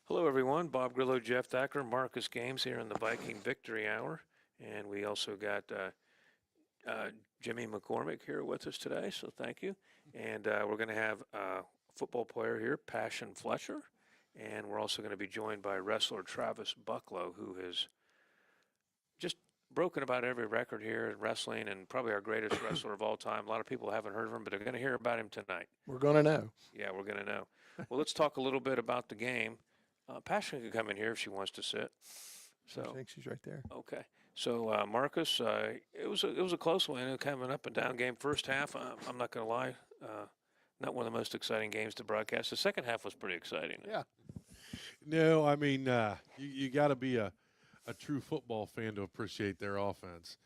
Hello, everyone. Bob Grillo, Jeff Thacker, Marcus Games here in the Viking Victory Hour. And we also got Jimmy McCormick here with us today, so thank you. And we're going to have a football player here, Passion Fletcher. And we're also going to be joined by wrestler Travis Bucklow, who has just broken about every record here in wrestling and probably our greatest wrestler of all time. A lot of people haven't heard of him, but they're going to hear about him tonight. We're going to know. Yeah, we're going to know. Well, let's talk a little bit about the game. Passion can come in here if she wants to sit. So I think she's right there. okay. So Marcus, it was a close one. It was kind of an up and down game. First half, I'm not going to lie, not one of the most exciting games to broadcast. The second half was pretty exciting. Yeah. No, I mean you got to be a true football fan to appreciate their offense.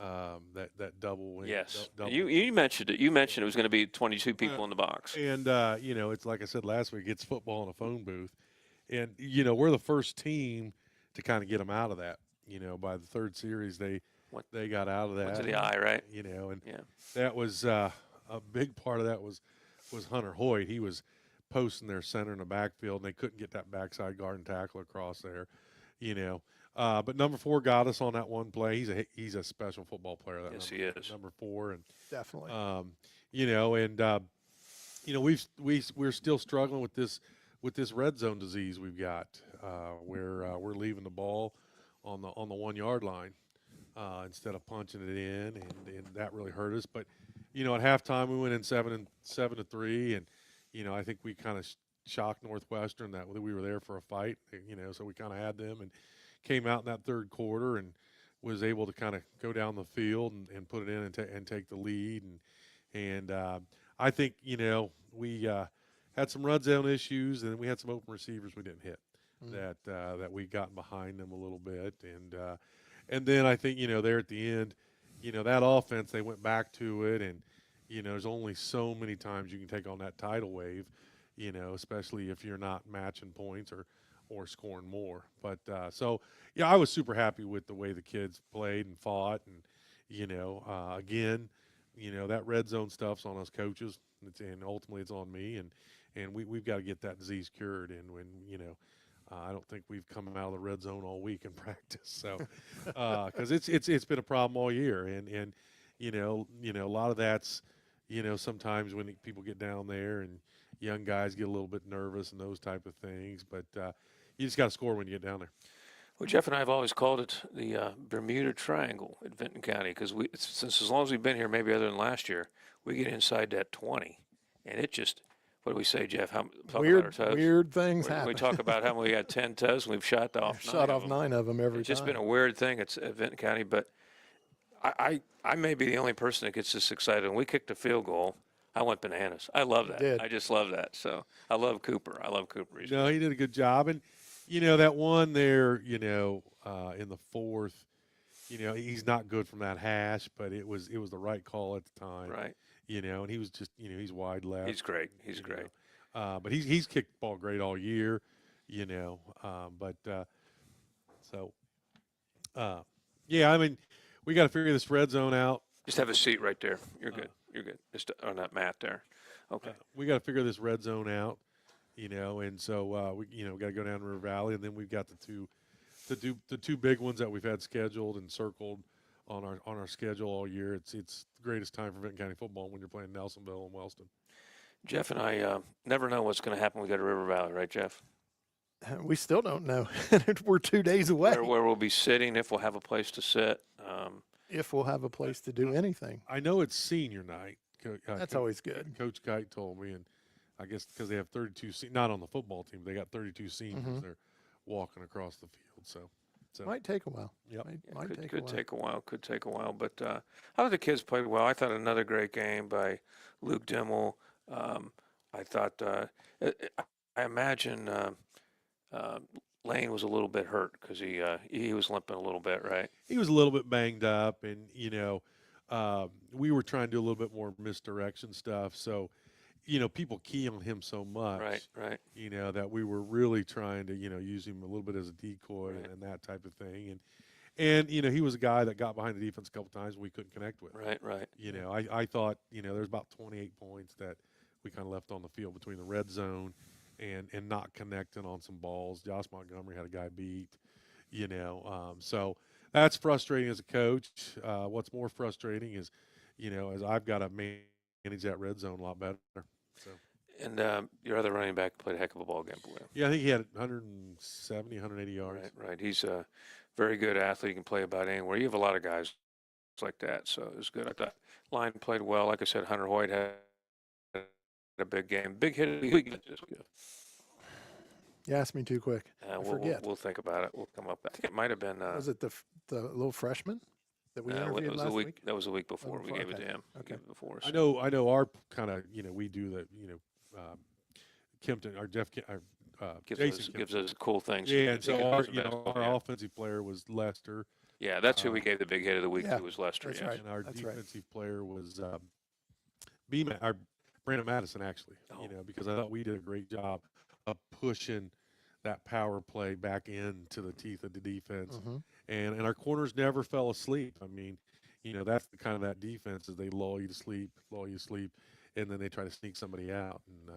That double win. Yes. Double. You mentioned it. You mentioned it was going to be 22 people in the box. And it's like I said last week. It's football in a phone booth, and we're the first team to kind of get them out of that. By the third series, they got out of that. Went to the eye, right? And yeah. that was a big part of that was Hunter Hoyt. He was posting their center in the backfield, and they couldn't get that backside guard and tackle across there. But number 4 got us on that one play. He's a special football player. That yes, number, he is. Number 4, and definitely. We're still struggling with this red zone disease we've got, where we're leaving the ball on the 1 yard line instead of punching it in, and that really hurt us. But at halftime we went in 7-3, and I think we kind of shocked Northwestern that we were there for a fight, so we kind of had them and came out in that third quarter and was able to kind of go down the field and put it in and take the lead. And I think, we had some red zone issues, and we had some open receivers we didn't hit that we got behind them a little bit. And then I think, there at the end, that offense, they went back to it, and, there's only so many times you can take on that tidal wave, especially if you're not matching points or scoring more. But I was super happy with the way the kids played and fought, and again, that red zone stuff's on us coaches, and ultimately it's on me, and we've got to get that disease cured. And when I don't think we've come out of the red zone all week in practice, so because it's been a problem all year, and a lot of that's sometimes when people get down there and young guys get a little bit nervous and those type of things, but you just got to score when you get down there. Well, Jeff and I have always called it the Bermuda Triangle at Vinton County because since as long as we've been here, maybe other than last year, we get inside that 20, and it just. What do we say, Jeff? Weird things happen. We talk about how we got 10 toes and we've shot off nine of them every time. It's just been a weird thing. It's at Vinton County, but I may be the only person that gets this excited. When we kicked a field goal, I went bananas. I love that. I just love that. So I love Cooper. He did a good job. And, that one there, in the fourth, he's not good from that hash, but it was the right call at the time. Right. And he was just, he's wide left. He's great. He's great. But he's kicked the ball great all year, I mean, we got to figure this red zone out. Just have a seat right there. You're good. You're good. Just on that mat there. Okay. We got to figure this red zone out, and so we got to go down River Valley, and then we've got the two big ones that we've had scheduled and circled on our schedule all year. It's the greatest time for Vinton County football when you're playing Nelsonville and Wellston. Jeff and I never know what's going to happen when we go to River Valley, right, Jeff? We still don't know. We're 2 days away. Where we'll be sitting, if we'll have a place to sit. If we'll have a place to do anything. I know it's senior night. That's always good. Coach Kite told me, and I guess because they have 32 not on the football team, they got 32 seniors. They're walking across the field, so might take a while. Yep. Could take a while. But I thought the kids played well. I thought another great game by Luke Dimmel. I thought I imagine Lane was a little bit hurt because he was limping a little bit, right? He was a little bit banged up, and we were trying to do a little bit more misdirection stuff. So, people key on him so much, right. That we were really trying to use him a little bit as a decoy and that type of thing. And he was a guy that got behind the defense a couple times and we couldn't connect with. Right. I thought there's about 28 points that we kind of left on the field between the red zone and not connecting on some balls. Josh Montgomery had a guy beat, so that's frustrating as a coach. What's more frustrating is, as I've got to manage that red zone a lot better. So. And your other running back played a heck of a ball game for you. Yeah, I think he had 170, 180 yards. Right. He's a very good athlete. He can play about anywhere. You have a lot of guys like that, so it was good. I thought line played well. Like I said, Hunter Hoyt had a big game. Big hit of the week. You asked me too quick. I forget. We'll think about it. We'll come up. I think it might have been. Was it the little freshman that we interviewed last week? That was the week before. We gave it okay. to him. Okay. Before. So. I know. Our kind of, we do the, Kempton, our Jeff, gives us cool things. Yeah, and so our offensive player was Lester. Yeah, that's who we gave the big hit of the week to, was Lester. That's yes. right. And our That's defensive player was Brandon Madison, actually. Because I thought we did a great job of pushing that power play back into the teeth of the defense. Mm-hmm. And our corners never fell asleep. I mean, that's the kind of that defense is they lull you to sleep, and then they try to sneak somebody out. And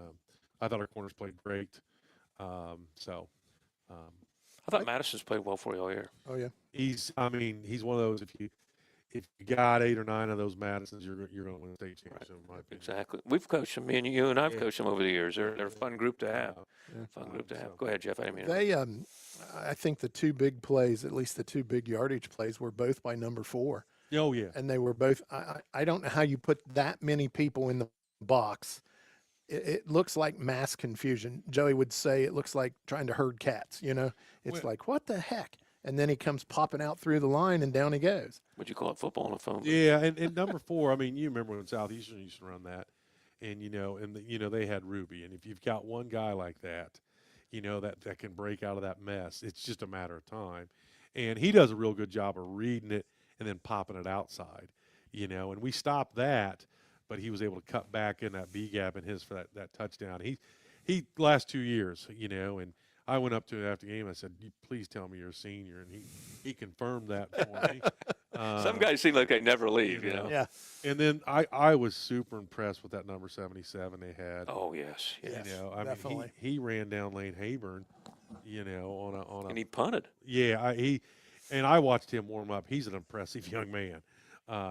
I thought our corners played great. I thought Madison's played well for you all year. Oh yeah. He's one of those. If you got 8 or 9 of those Madisons, you're going to win the state championship. In my opinion. Exactly. We've coached them. Me and you and I've coached them over the years. They're a fun group to have. Fun group to have. Go ahead, Jeff. I didn't mean They I think the two big plays, at least the two big yardage plays, were both by number 4. Oh yeah. And they were both. I don't know how you put that many people in the box. It looks like mass confusion. Joey would say it looks like trying to herd cats. It's like, what the heck? And then he comes popping out through the line, and down he goes. Would you call it football on a phone? Yeah, and number 4. I mean, you remember when Southeastern used to run that, and they had Ruby, and if you've got one guy like that, that can break out of that mess, it's just a matter of time, and he does a real good job of reading it and then popping it outside, and we stopped that. But he was able to cut back in that B gap in his for that touchdown. He last 2 years, and I went up to him after the game. I said, "Please tell me you're a senior," and he confirmed that for me. Some guys seem like they never leave, Yeah. And then I was super impressed with that number 77 they had. Oh yes. Definitely. Mean, he ran down Lane Hayburn, on a and he punted. Yeah, I watched him warm up. He's an impressive young man.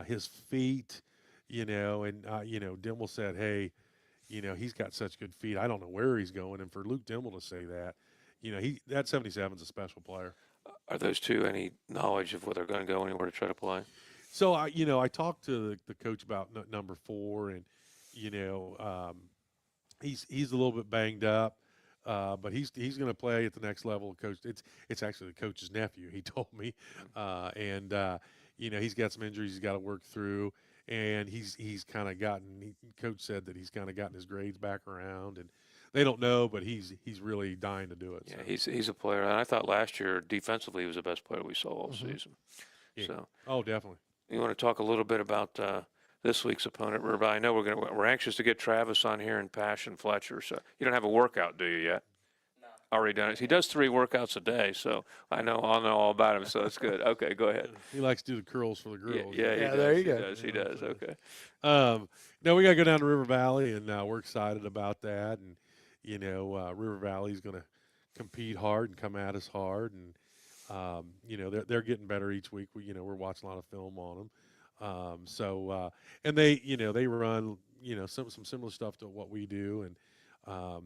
His feet. And Dimmel said, hey, he's got such good feet. I don't know where he's going. And for Luke Dimmel to say that, that 77's a special player. Are those two any knowledge of where they're going to go anywhere to try to play? So, I talked to the coach about number 4, and, he's a little bit banged up. But he's going to play at the next level. Coach, it's actually the coach's nephew. He told me, he's got some injuries he's got to work through. And he's kind of coach said that he's kind of gotten his grades back around, and they don't know, but he's really dying to do it. Yeah, so. He's a player, and I thought last year defensively he was the best player we saw all season. Yeah. So, definitely. You want to talk a little bit about this week's opponent? I know we're anxious to get Travis on here and Passion Fletcher. So you don't have a workout, do you yet? Already done it. He does 3 workouts a day, so I'll know all about him. So that's good. Okay, go ahead. He likes to do the curls for the girls. Yeah, there you go. He does. Okay. Now we got to go down to River Valley, and we're excited about that. And River Valley's going to compete hard and come at us hard, and they're getting better each week. We're watching a lot of film on them. And they run some similar stuff to what we do, and.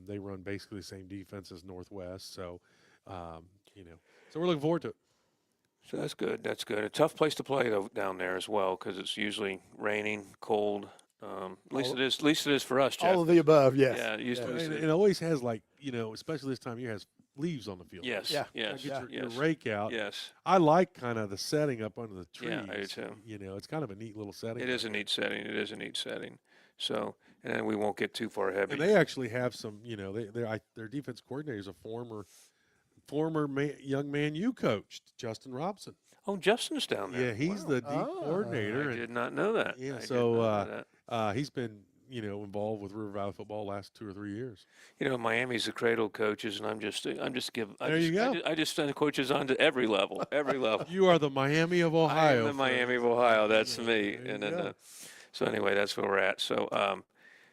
They run basically the same defense as Northwest, so so we're looking forward to it. So that's good. That's good. A tough place to play though down there as well, because it's usually raining, cold. At least it is for us, Jeff. All of the above, yes. Yeah, It always has especially this time of year, has leaves on the field. Yes. Yeah. Yes. Get your rake out. Yes. I like kind of the setting up under the trees. Yeah, I do too. It's kind of a neat little setting. It is a neat setting. So, and then we won't get too far ahead. And they actually have some, their defense coordinator is a former young man you coached, Justin Robson. Oh, Justin's down there. Yeah, he's the D coordinator. I did not know that. Yeah, he's been, involved with River Valley football the last 2 or 3 years. Miami's the cradle of coaches, and I just send coaches on to every level. You are the Miami of Ohio. I am the Miami of Ohio. That's me. There And then, so anyway, that's where we're at. So,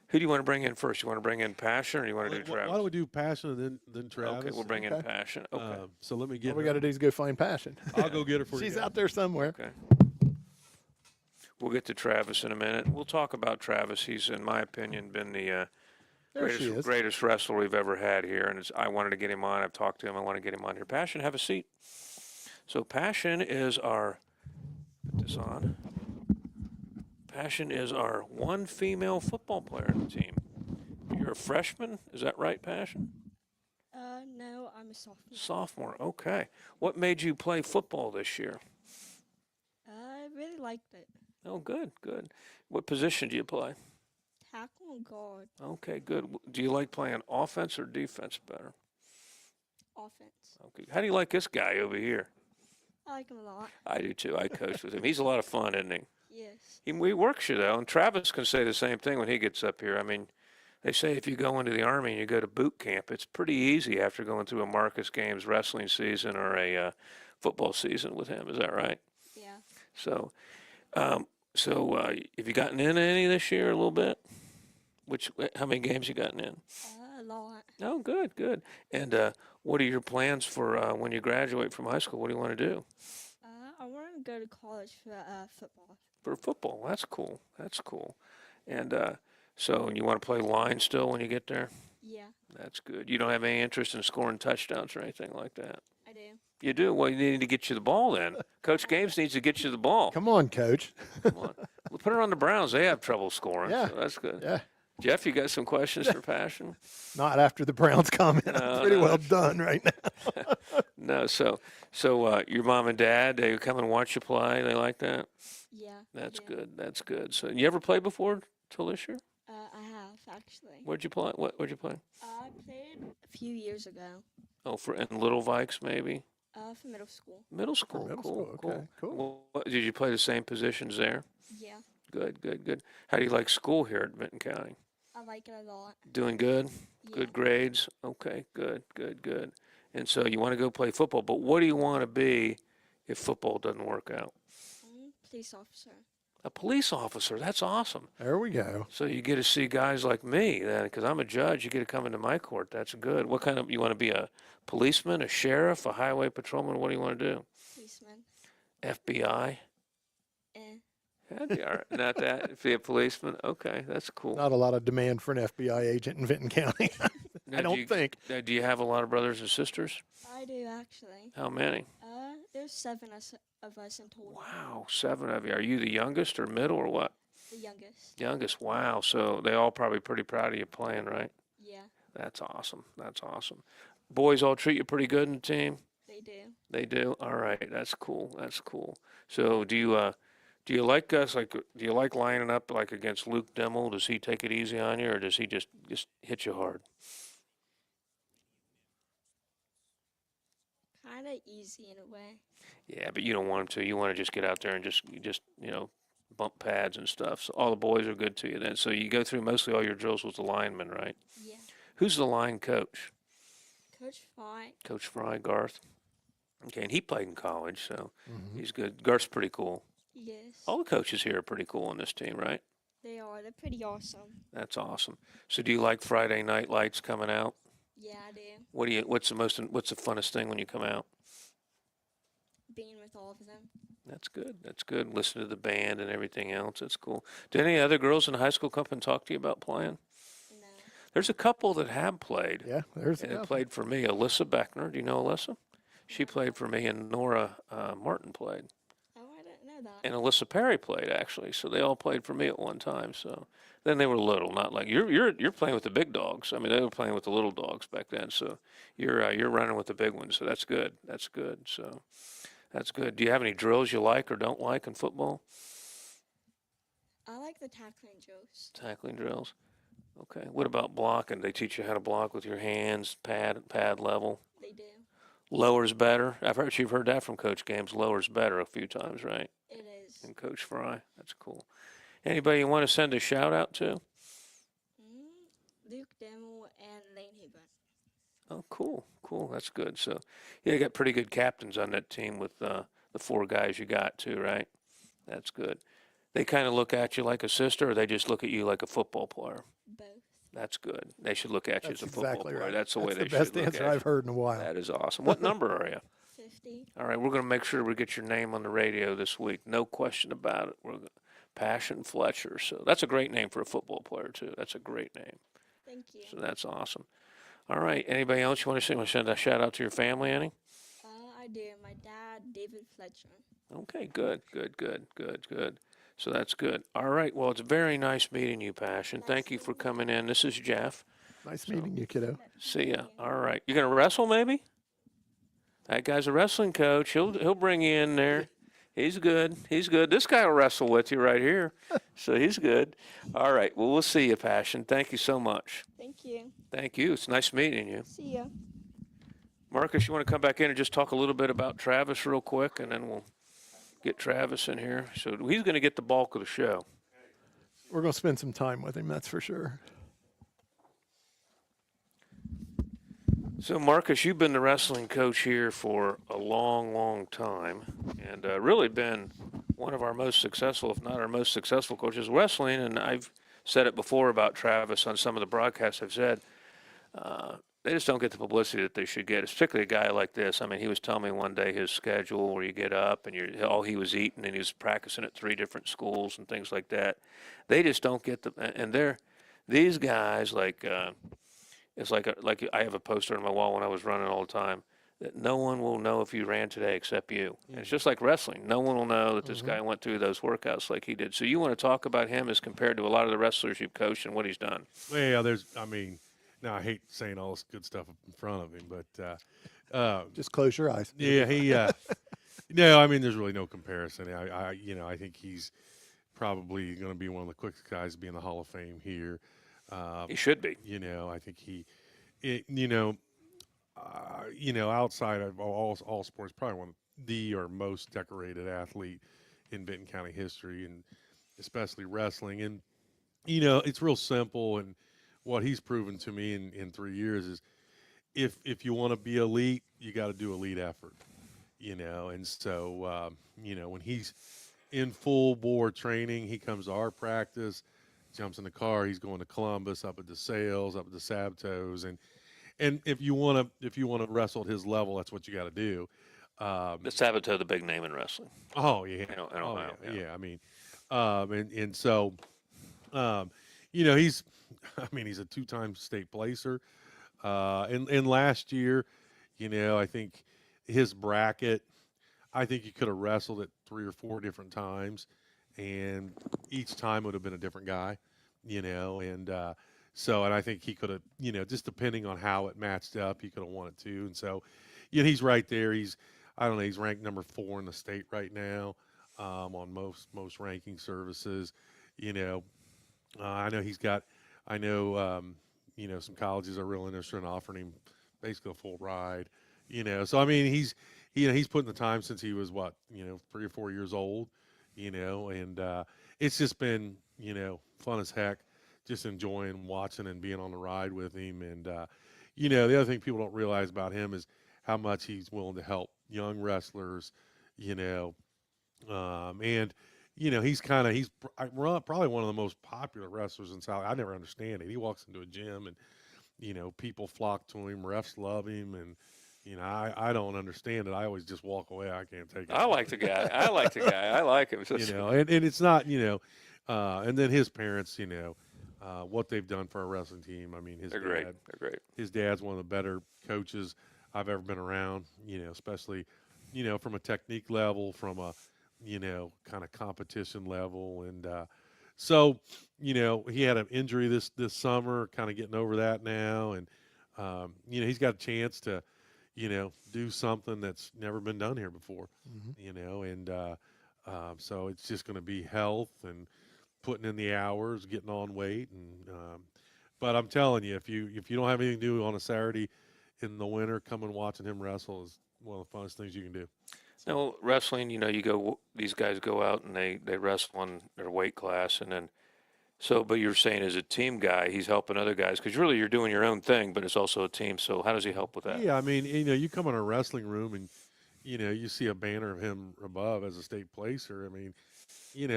Who do you want to bring in first? You want to bring in Passion, or you want to do Why Travis? don't we do Passion and then Travis? Okay, we'll bring in Okay. Passion. Okay. So let me All get we her. got to do is go find Passion. I'll go get her for you. She's guys. out there somewhere. Okay. We'll get to Travis in a minute. We'll talk about Travis. He's, in my opinion, been the There she is. greatest wrestler we've ever had here, and I wanted to get him on. I've talked to him. I want to get him on here. Passion, have a seat. So Passion is our, put this on. Passion is our one female football player on the team. You're a freshman, is that right, Passion? No, I'm a sophomore. Sophomore, okay. What made you play football this year? I really liked it. Oh, good, good. What position do you play? Tackle and guard. Okay, good. Do you like playing offense or defense better? Offense. Okay. How do you like this guy over here? I like him a lot. I do too. I coach with him. He's a lot of fun, isn't he? Yes. He works you though, and Travis can say the same thing when he gets up here. I mean, they say if you go into the Army and you go to boot camp, it's pretty easy after going through a Marcus Games wrestling season or a football season with him. Is that right? Yeah. So, have you gotten in any this year a little bit? How many games you gotten in? A lot. Oh, good, good. And what are your plans for when you graduate from high school? What do you want to do? I want to go to college for football. For football, that's cool. That's cool. And so you want to play line still when you get there? Yeah, That's good. You don't have any interest in scoring touchdowns or anything like that? I do. You do? Well, you need to get you the ball then. Coach Games needs to get you the ball. Come on, Coach. Come on. We'll put her on the Browns. They have trouble scoring. Yeah. So that's good. Yeah. Jeff, you got some questions for Passion? Not after the Browns comment. No, I'm pretty no. well done right now. No. So your mom and dad, they come and watch you play. They like that? Yeah. I That's do. good. That's good. So you ever played before till this year? I have actually. Where'd you play? Where'd you play? I played a few years ago. Oh, in Little Vikes maybe? For middle school. Middle school. middle cool, school, cool. okay, cool. Did you play the same positions there? Yeah. Good, good, good. How do you like school here at Benton County? I like it a lot. Doing good? Yeah. Good grades? Okay, good, good, good. And so you want to go play football, but what do you want to be if football doesn't work out? Police officer. A police officer. That's awesome. There we go. So you get to see guys like me then, because I'm a judge. You get to come into my court. That's good. What kind of, you want to be a policeman, a sheriff, a highway patrolman? What do you want to do? Policeman. FBI? Eh. That'd be all right. Not that. Be a policeman? Okay, that's cool. Not a lot of demand for an FBI agent in Vinton County. Now, I do don't you- think. Now, do you have a lot of brothers and sisters? I do actually. How many? There's 7 of us in total. Wow, 7 of you. Are you the youngest or middle or what? The youngest. Youngest. Wow. So they all probably pretty proud of you playing, right? Yeah, That's awesome. That's awesome. Boys all treat you pretty good in the team? they do. They do? All right. That's cool. That's cool. So do you like us, like, do you like lining up like against Luke Dimmel? Does he take it easy on you or does he just hit you hard? Kind of easy in a way. Yeah, but you don't want him to. You want to just get out there and just bump pads and stuff. So all the boys are good to you then. So you go through mostly all your drills with the linemen, right? Yeah. Who's the line coach? Coach Fry. Coach Fry, Garth. Okay, and he played in college, so Mhm. he's good. Garth's pretty cool. Yes. All the coaches here are pretty cool on this team, right? They are. They're pretty awesome. That's awesome. So do you like Friday night lights coming out? Yeah, I do. What's the funnest thing when you come out? Being with all of them. That's good. That's good. Listen to the band and everything else. That's cool. Did any other girls in high school come up and talk to you about playing? No. There's a couple that have played. Yeah, there's And a it couple. played for me. Alyssa Beckner. Do you know Alyssa? She played for me, and Nora Martin played. Oh, I didn't know that. And Alyssa Perry played actually, so they all played for me at one time. So then they were little, not like you're playing with the big dogs. I mean, they were playing with the little dogs back then. So you're running with the big ones. So that's good. That's good. So that's good. Do you have any drills you like or don't like in football? I like the tackling drills. Tackling drills. Okay. What about blocking? They teach you how to block with your hands, pad level. They do. Lower's better. You've heard that from Coach Games. Lower's better a few times, right? It is. And Coach Fry. That's cool. Anybody you want to send a shout out to? Luke Dimmel and Lane Huber. Oh, cool, cool. That's good. So, yeah, you got pretty good captains on that team with the 4 guys you got too, right? That's good. they kind of look at you like a sister, or they just look at you like a football player? Both. That's good. They should look at you That's as a football exactly player. right. That's the way That's they the should best look answer at I've you. heard in a while. That is awesome. What number are you? 50. All right, we're going to make sure we get your name on the radio this week. No question about it. Passion Fletcher. So that's a great name for a football player too. That's a great name. Thank you. So that's awesome. All right. Anybody else you want to say? Want to send a shout out to your family, Annie? I do. My dad, David Fletcher. Okay. Good. So that's good. All right. Well, it's very nice meeting you, Passion. Thank you for coming in. This is Jeff. Nice meeting you, kiddo. See ya. All right. You gonna wrestle maybe? That guy's a wrestling coach. He'll bring you in there. He's good. This guy will wrestle with you right here. So he's good. All right. Well, we'll see you, Passion. Thank you so much. Thank you. Thank you. It's nice meeting you. See ya. Marcus, you want to come back in and just talk a little bit about Travis real quick, and then we'll get Travis in here. So he's going to get the bulk of the show. We're going to spend some time with him, that's for sure. So, Marcus, you've been the wrestling coach here for a long, long time, and really been one of our most successful, if not our most successful coaches wrestling. And I've said it before about Travis on some of the broadcasts I've said. They just don't get the publicity that they should get, particularly a guy like this. I mean, he was telling me one day his schedule where you get up and all he was eating, and he was practicing at 3 different schools and things like that. They just don't get these guys like. It's like I have a poster on my wall when I was running all the time that no one will know if you ran today except you. And it's just like wrestling. No one will know that this guy went through those workouts like he did. So you want to talk about him as compared to a lot of the wrestlers you've coached and what he's done. Well, now I hate saying all this good stuff in front of him, but Just close your eyes. yeah, no, I mean, there's really no comparison. I think he's probably going to be one of the quickest guys to be in the Hall of Fame here. He should be. I think outside of all sports, probably one of the or most decorated athlete in Benton County history, and especially wrestling. And it's real simple. And what he's proven to me in 3 years is, if you want to be elite, you got to do elite effort. And so when he's in full bore training, he comes to our practice, jumps in the car, he's going to Columbus, up at the Sales, up at the Sabtos, and if you want to wrestle at his level, that's what you got to do. The Sabato, the big name in wrestling. Oh yeah, In Ohio, yeah. I mean, and so, he's a 2-time state placer, and last year, I think his bracket, I think he could have wrestled it 3 or 4 different times, and each time would have been a different guy, and I think he could have, just depending on how it matched up, he could have won it too. And so, he's right there. He's ranked number 4 in the state right now, on most ranking services. I know some colleges are real interested in offering him basically a full ride. So I mean, he's putting the time since he was 3 or 4 years old. And it's just been, fun as heck, just enjoying watching and being on the ride with him. And, the other thing people don't realize about him is how much he's willing to help young wrestlers, and, he's probably one of the most popular wrestlers in South. I never understand it. He walks into a gym and, people flock to him, refs love him, and, I don't understand it. I always just walk away. I can't take it. I like the guy. I like him. And it's not, and then his parents, what they've done for our wrestling team. I mean, They're great. They're great. His dad's one of the better coaches I've ever been around, especially, from a technique level, from a, kind of competition level. And so, he had an injury this summer, kind of getting over that now. And, he's got a chance to, do something that's never been done here before, and so it's just going to be health and putting in the hours, getting on weight. And but I'm telling you, if you don't have anything to do on a Saturday in the winter, coming watching him wrestle is one of the funnest things you can do. Now, wrestling, these guys go out and they wrestle in their weight class, and then, but you're saying as a team guy, he's helping other guys, because really you're doing your own thing, but it's also a team. So how does he help with that? Yeah, I mean, you come in a wrestling room and, you see a banner of him above as a state placer. I mean, you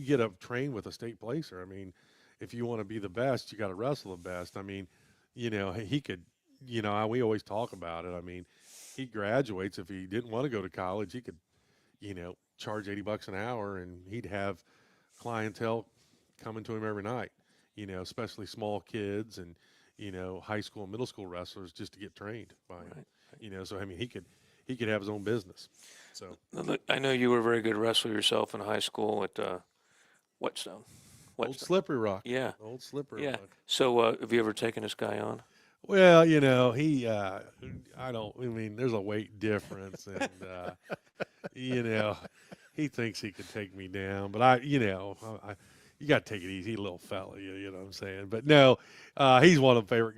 get to train with a state placer. I mean, if you want to be the best, you got to wrestle the best. I mean, he could, we always talk about it. I mean, he graduates. If he didn't want to go to college, he could, charge $80 an hour, and he'd have clientele coming to him every night. Especially small kids and high school and middle school wrestlers just to get trained by him. Right. So I mean, he could have his own business. So Now, look, I know you were a very good wrestler yourself in high school at Whetstone. old Slippery Rock. Yeah. Old Slippery Yeah. Rock. So have you ever taken this guy on? Well, he, I don't, I mean, there's a weight difference, and, he thinks he could take me down, but you got to take it easy, little fella, you know what I'm saying? But no, he's one of the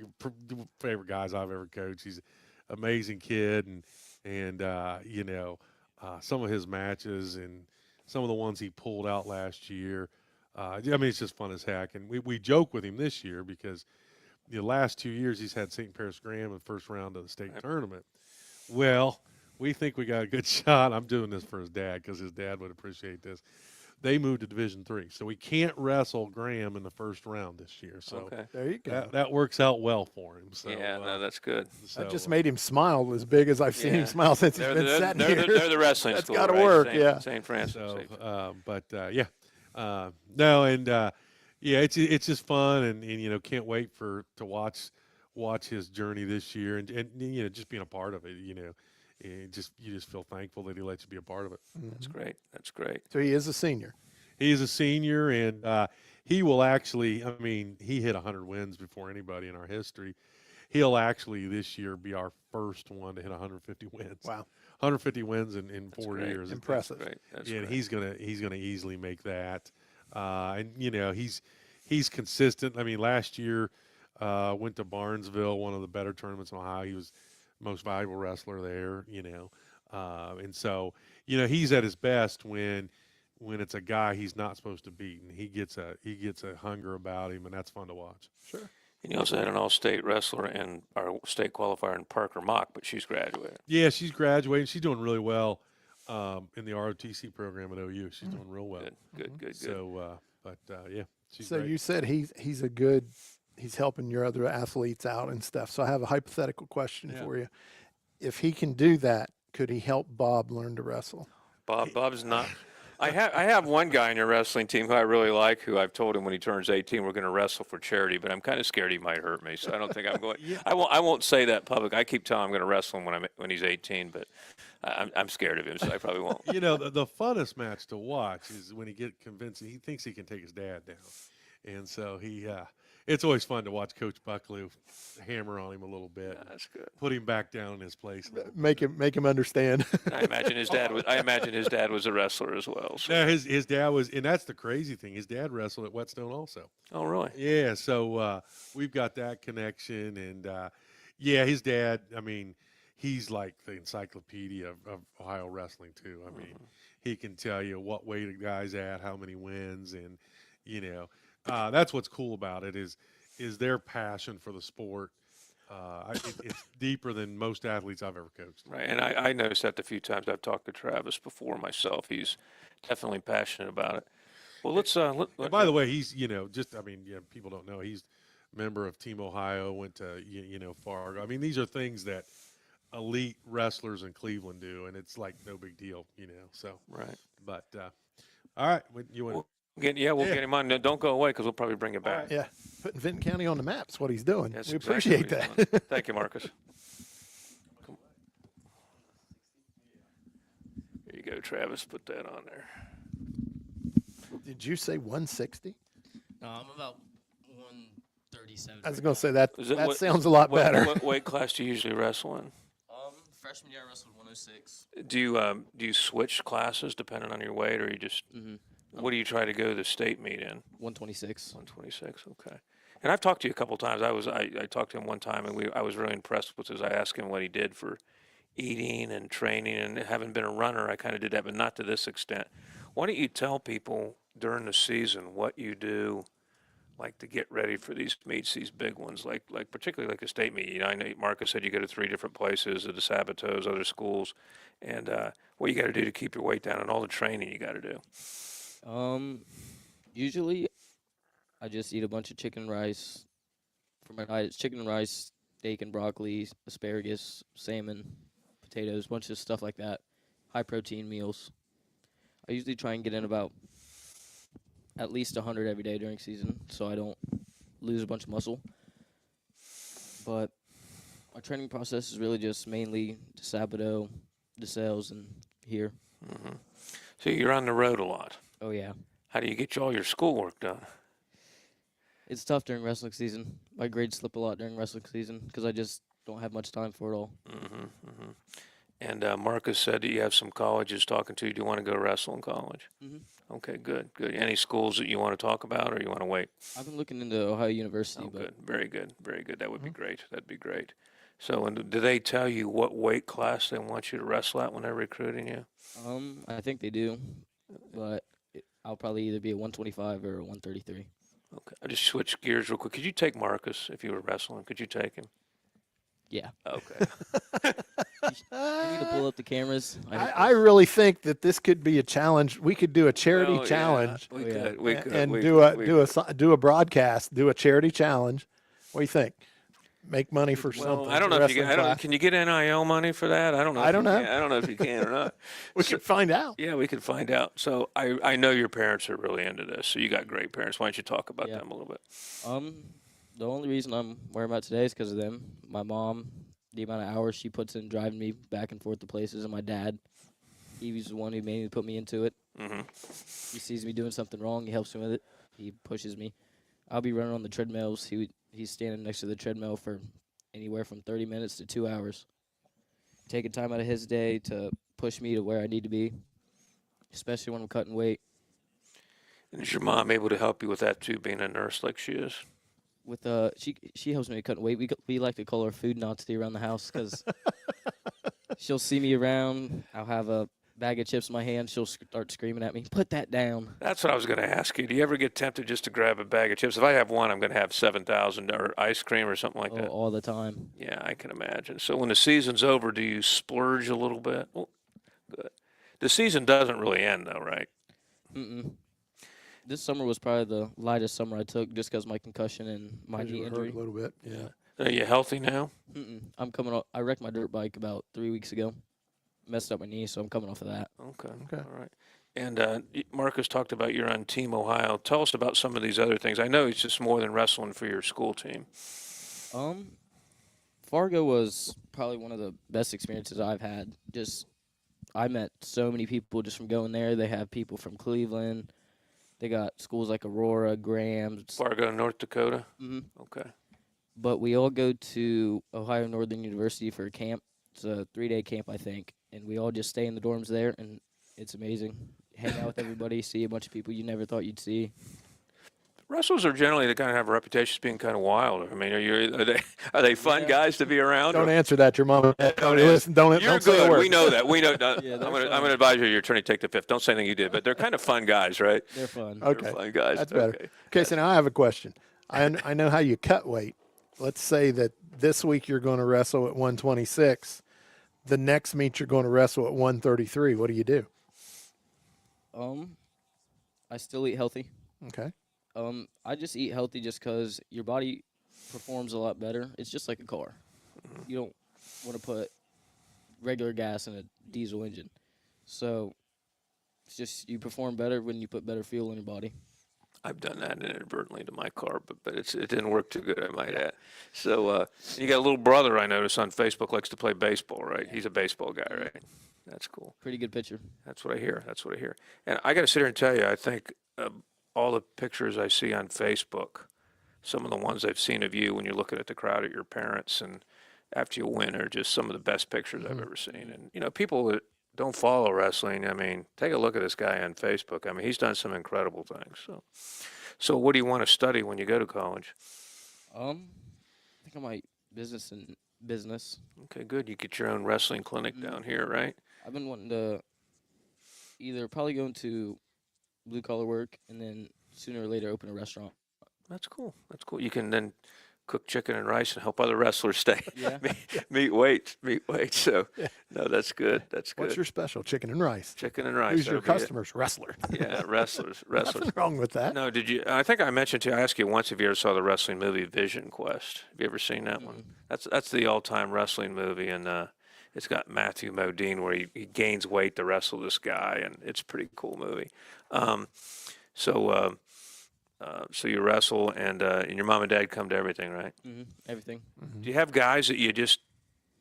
favorite guys I've ever coached. He's an amazing kid, and some of his matches and some of the ones he pulled out last year, I mean, it's just fun as heck. And we joke with him this year because the last 2 years he's had St. Paris Graham in the first round of the state tournament. Well, we think we got a good shot. I'm doing this for his dad because his dad would appreciate this. They moved to Division III, so we can't wrestle Graham in the first round this year. So Okay. There you go. that works out well for him. So, Yeah, no, that's good. so, That just made him smile as big as I've seen Yeah. him smile since he's They're, been they're, sitting they're, here. they're the wrestling That's school, gotta right? work, St. yeah. St. Francis. no, and yeah, it's just fun, and can't wait to watch his journey this year, and just being a part of it. And you just feel thankful that he lets you be a part of it. That's great. That's great. So he is a senior. He's a senior, and he will actually. I mean, he hit 100 wins before anybody in our history. He'll actually this year be our first one to hit 150 wins. Wow. 150 wins in 4 great. years. Impressive. Great. That's Yeah, and great. he's gonna easily make that. And he's consistent. I mean, last year went to Barnesville, one of the better tournaments in Ohio. He was most valuable wrestler there. And so he's at his best when it's a guy he's not supposed to beat, and he gets a hunger about him, and that's fun to watch. Sure. And you also had an all-state wrestler and our state qualifier in Parker Mock, but she's graduated. Yeah, she's graduating. She's doing really well in the ROTC program at OU. She's doing real well. Good. So, yeah, she's So great. you said he's helping your other athletes out and stuff. So I have a hypothetical question Yeah. for you. If he can do that, could he help Bob learn to wrestle? Bob's not. I have one guy in your wrestling team who I really like, who I've told him when he turns 18 we're going to wrestle for charity, but I'm kind of scared he might hurt me, so I don't think I'm going. I won't say that public. I keep telling him I'm going to wrestle him when he's 18, but I'm scared of him, so I probably won't. The funnest match to watch is when he gets convinced he thinks he can take his dad down, and so it's always fun to watch Coach Buckley hammer on him a little bit, Yeah, that's good. put him back down in his place. Make him understand. I imagine his dad was a wrestler as well. So. No, his dad was, and that's the crazy thing. His dad wrestled at Whetstone also. Oh, really? Yeah, so we've got that connection, and yeah, his dad. I mean, he's like the encyclopedia of Ohio wrestling too. I mean, he can tell you what weight a guy's at, how many wins, and that's what's cool about it is their passion for the sport. It's deeper than most athletes I've ever coached. Right, and I noticed that the few times I've talked to Travis before myself. He's definitely passionate about it. Well, let's. And by the way, he's people don't know he's a member of Team Ohio. Went to Fargo. I mean, these are things that elite wrestlers in Cleveland do, and it's like no big deal. So right. but all right, you want. We'll get him on. No, don't go away because we'll probably bring it back. Yeah, putting Vinton County on the map is what he's doing. That's we exactly appreciate what he's that. doing. Thank you, Marcus. Here you go, Travis. Put that on there. Did you say 160? No, I'm about 137. I was going to say that. Is it That what- sounds a lot better. What weight class do you usually wrestle in? Freshman year I wrestled 106. Do you switch classes depending on your weight, or you just what do you try to go to the state meet in? 126. 126. Okay. And I've talked to you a couple times. I talked to him one time, and I was really impressed with his. I asked him what he did for eating and training, and having been a runner, I kind of did that, but not to this extent. Why don't you tell people during the season what you do like to get ready for these meets, these big ones, like particularly like a state meet? You know, I know Marcus said you go to 3 different places, the Sabatos, other schools, and what you got to do to keep your weight down and all the training you got to do. Usually I just eat a bunch of chicken and rice. For my diet, it's chicken and rice, steak and broccoli, asparagus, salmon, potatoes, bunch of stuff like that. High protein meals. I usually try and get in about at least 100 every day during season, so I don't lose a bunch of muscle. But my training process is really just mainly the Sabado, the sales, and here. Hmm. So you're on the road a lot. Oh yeah, How do you get all your schoolwork done? it's tough during wrestling season. My grades slip a lot during wrestling season because I just don't have much time for it all. Hmm. Hmm. And Marcus said that you have some colleges talking to you. Do you want to go wrestle in college? Mhm. Okay, good, good. Any schools that you want to talk about, or you want to wait? I've been looking into Ohio University, Oh, but good, very good, very good. That would be Mhm. great. That'd be great. So, and do they tell you what weight class they want you to wrestle at when they're recruiting you? I think they do, but I'll probably either be a 125 or a 133. Okay, I just switch gears real quick. Could you take Marcus if you were wrestling? Could you take him? Yeah. Okay. You need to pull up the cameras. I really think that this could be a challenge. We could do a charity Well, yeah, challenge we Oh, yeah. could. We could. and we do could, a we do could. a so- do a broadcast, do a charity challenge. What do you think? Make money for Well, something. I don't for know if you get. wrestling I don't. class? Can you get NIL money for that? I don't know. I if don't you know. can. I don't know if you can or not. We So- could find out. Yeah, we could find out. So I know your parents are really into this. So you got great parents. Why don't you talk about Yeah. them a little bit? The only reason I'm where I'm at today is because of them. My mom, the amount of hours she puts in driving me back and forth to places, and my dad, he was the one who mainly put me into it. Hmm. He sees me doing something wrong, he helps me with it. He pushes me. I'll be running on the treadmills. He's standing next to the treadmill for anywhere from 30 minutes to 2 hours, taking time out of his day to push me to where I need to be, especially when I'm cutting weight. And is your mom able to help you with that too, being a nurse like she is? With she helps me with cutting weight. We like to call her food Nazi around the house because she'll see me around. I'll have a bag of chips in my hand. She'll start screaming at me, "Put that down!" That's what I was going to ask you. Do you ever get tempted just to grab a bag of chips? If I have one, I'm going to have 7,000 or ice cream or something like Oh, that. all the time. Yeah, I can imagine. So when the season's over, do you splurge a little bit? Well, good. The season doesn't really end though, right? Mm-mm. This summer was probably the lightest summer I took just because my concussion and my 'Cause you knee were hurt injury. a little bit. Yeah. Are you healthy now? I'm coming off. I wrecked my dirt bike about 3 weeks ago. Messed up my knee, so I'm coming off of that. Okay. Okay. All right. And Marcus talked about you're on Team Ohio. Tell us about some of these other things. I know it's just more than wrestling for your school team. Fargo was probably one of the best experiences I've had. Just I met so many people just from going there. They have people from Cleveland. They got schools like Aurora, Graham. Fargo, North Dakota. Hmm. Okay. But we all go to Ohio Northern University for a camp. It's a 3-day camp, I think, and we all just stay in the dorms there, and it's amazing. Hang out with everybody, see a bunch of people you never thought you'd see. Wrestlers are generally they kind of have a reputation as being kind of wild. I mean, are they fun Yeah. guys to be around? Don't or- answer that. Your mom. Don't Don't listen. Don't. You're Don't say a good. word. We know that. We know. Yeah, I'm they're going fun. to advise you, your attorney, take the fifth. Don't say anything you did, but they're kind of fun guys, right? They're fun. Okay. They're fun guys. That's better. Okay. Okay, so now I have a question. I know how you cut weight. Let's say that this week you're going to wrestle at 126. The next meet you're going to wrestle at 133. What do you do? I still eat healthy. Okay. I just eat healthy just because your body performs a lot better. It's just like a car. You don't want to put regular gas in a diesel engine. So it's just you perform better when you put better fuel in your body. I've done that inadvertently to my car, but it didn't work too good, I might add. So you got a little brother I notice on Facebook likes to play baseball, right? He's a baseball guy, right? That's cool. Pretty good pitcher. That's what I hear. That's what I hear. And I got to sit here and tell you, I think all the pictures I see on Facebook, some of the ones I've seen of you when you're looking at the crowd at your parents and after you win are just some of the best pictures I've ever seen. And, you know, people that don't follow wrestling, I mean, take a look at this guy on Facebook. I mean, he's done some incredible things. So what do you want to study when you go to college? I think I might business. Okay, good. You get your own wrestling clinic down here, right? I've been wanting to either probably go into blue collar work and then sooner or later open a restaurant. That's cool. That's cool. You can then cook chicken and rice and help other wrestlers stay Yeah. meet weight. So, Yeah. no, that's good. That's good. What's your special? Chicken and rice. Chicken and rice. Who's your that'll be it. customers? Wrestler. Yeah, wrestlers. Nothing wrong with that. No, did you? I think I mentioned to you. I asked you once if you ever saw the wrestling movie Vision Quest. Have you ever seen that one? That's the all-time wrestling movie, and it's got Matthew Modine where he gains weight to wrestle this guy, and it's a pretty cool movie. So you wrestle, and your mom and dad come to everything, right? Everything. Do you have guys that you just,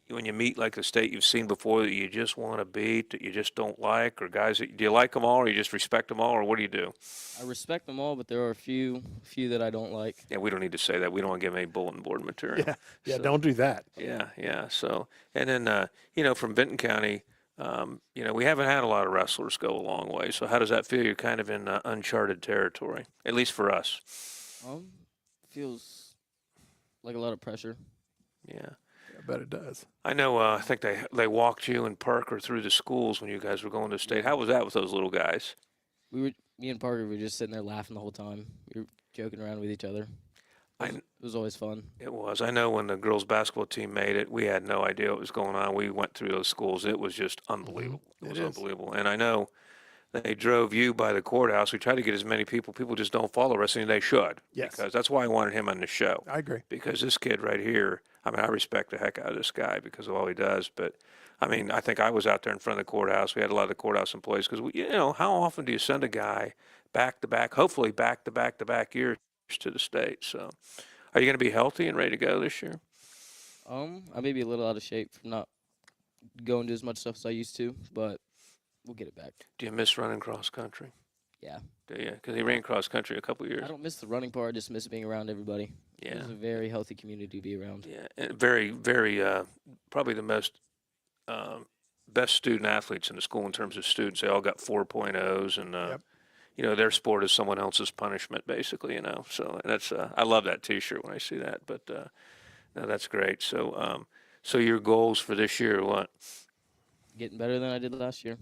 when you meet like the state you've seen before, that you just want to beat, that you just don't like, or guys that do you like them all, or you just respect them all, or what do you do? I respect them all, but there are a few that I don't like. Yeah, we don't need to say that. We don't want to give them any bulletin board material. Yeah, So- don't do that. Yeah. So, and then, from Benton County, we haven't had a lot of wrestlers go a long way. So how does that feel? You're kind of in uncharted territory, at least for us. Feels like a lot of pressure. Yeah. I bet it does. I know, I think they walked you and Parker through the schools when you guys were going to state. How was that with those little guys? Me and Parker were just sitting there laughing the whole time. We were joking around with each other. It was always fun. It was. I know when the girls' basketball team made it, we had no idea what was going on. We went through those schools. It was just unbelievable. It was unbelievable. And I know they drove you by the courthouse. We tried to get as many people. People just don't follow wrestling. They should. Yes. Because that's why I wanted him on the show. I agree. Because this kid right here, I respect the heck out of this guy because of all he does. But, I think I was out there in front of the courthouse. We had a lot of the courthouse employees because, how often do you send a guy back-to-back, hopefully back-to-back years to the state? So are you going to be healthy and ready to go this year? I may be a little out of shape from not going to as much stuff as I used to, but we'll get it back. Do you miss running cross country? Yeah. Do you? Because he ran cross country a couple years. I don't miss the running part. I just miss being around everybody. Yeah. It was a very healthy community to be around. Yeah, and very, very, probably the most best student athletes in the school in terms of students. They all got 4.0s, and Yep. their sport is someone else's punishment, basically. So that's I love that T-shirt when I see that. But no, that's great. So so your goals for this year are what? Getting better than I did last year.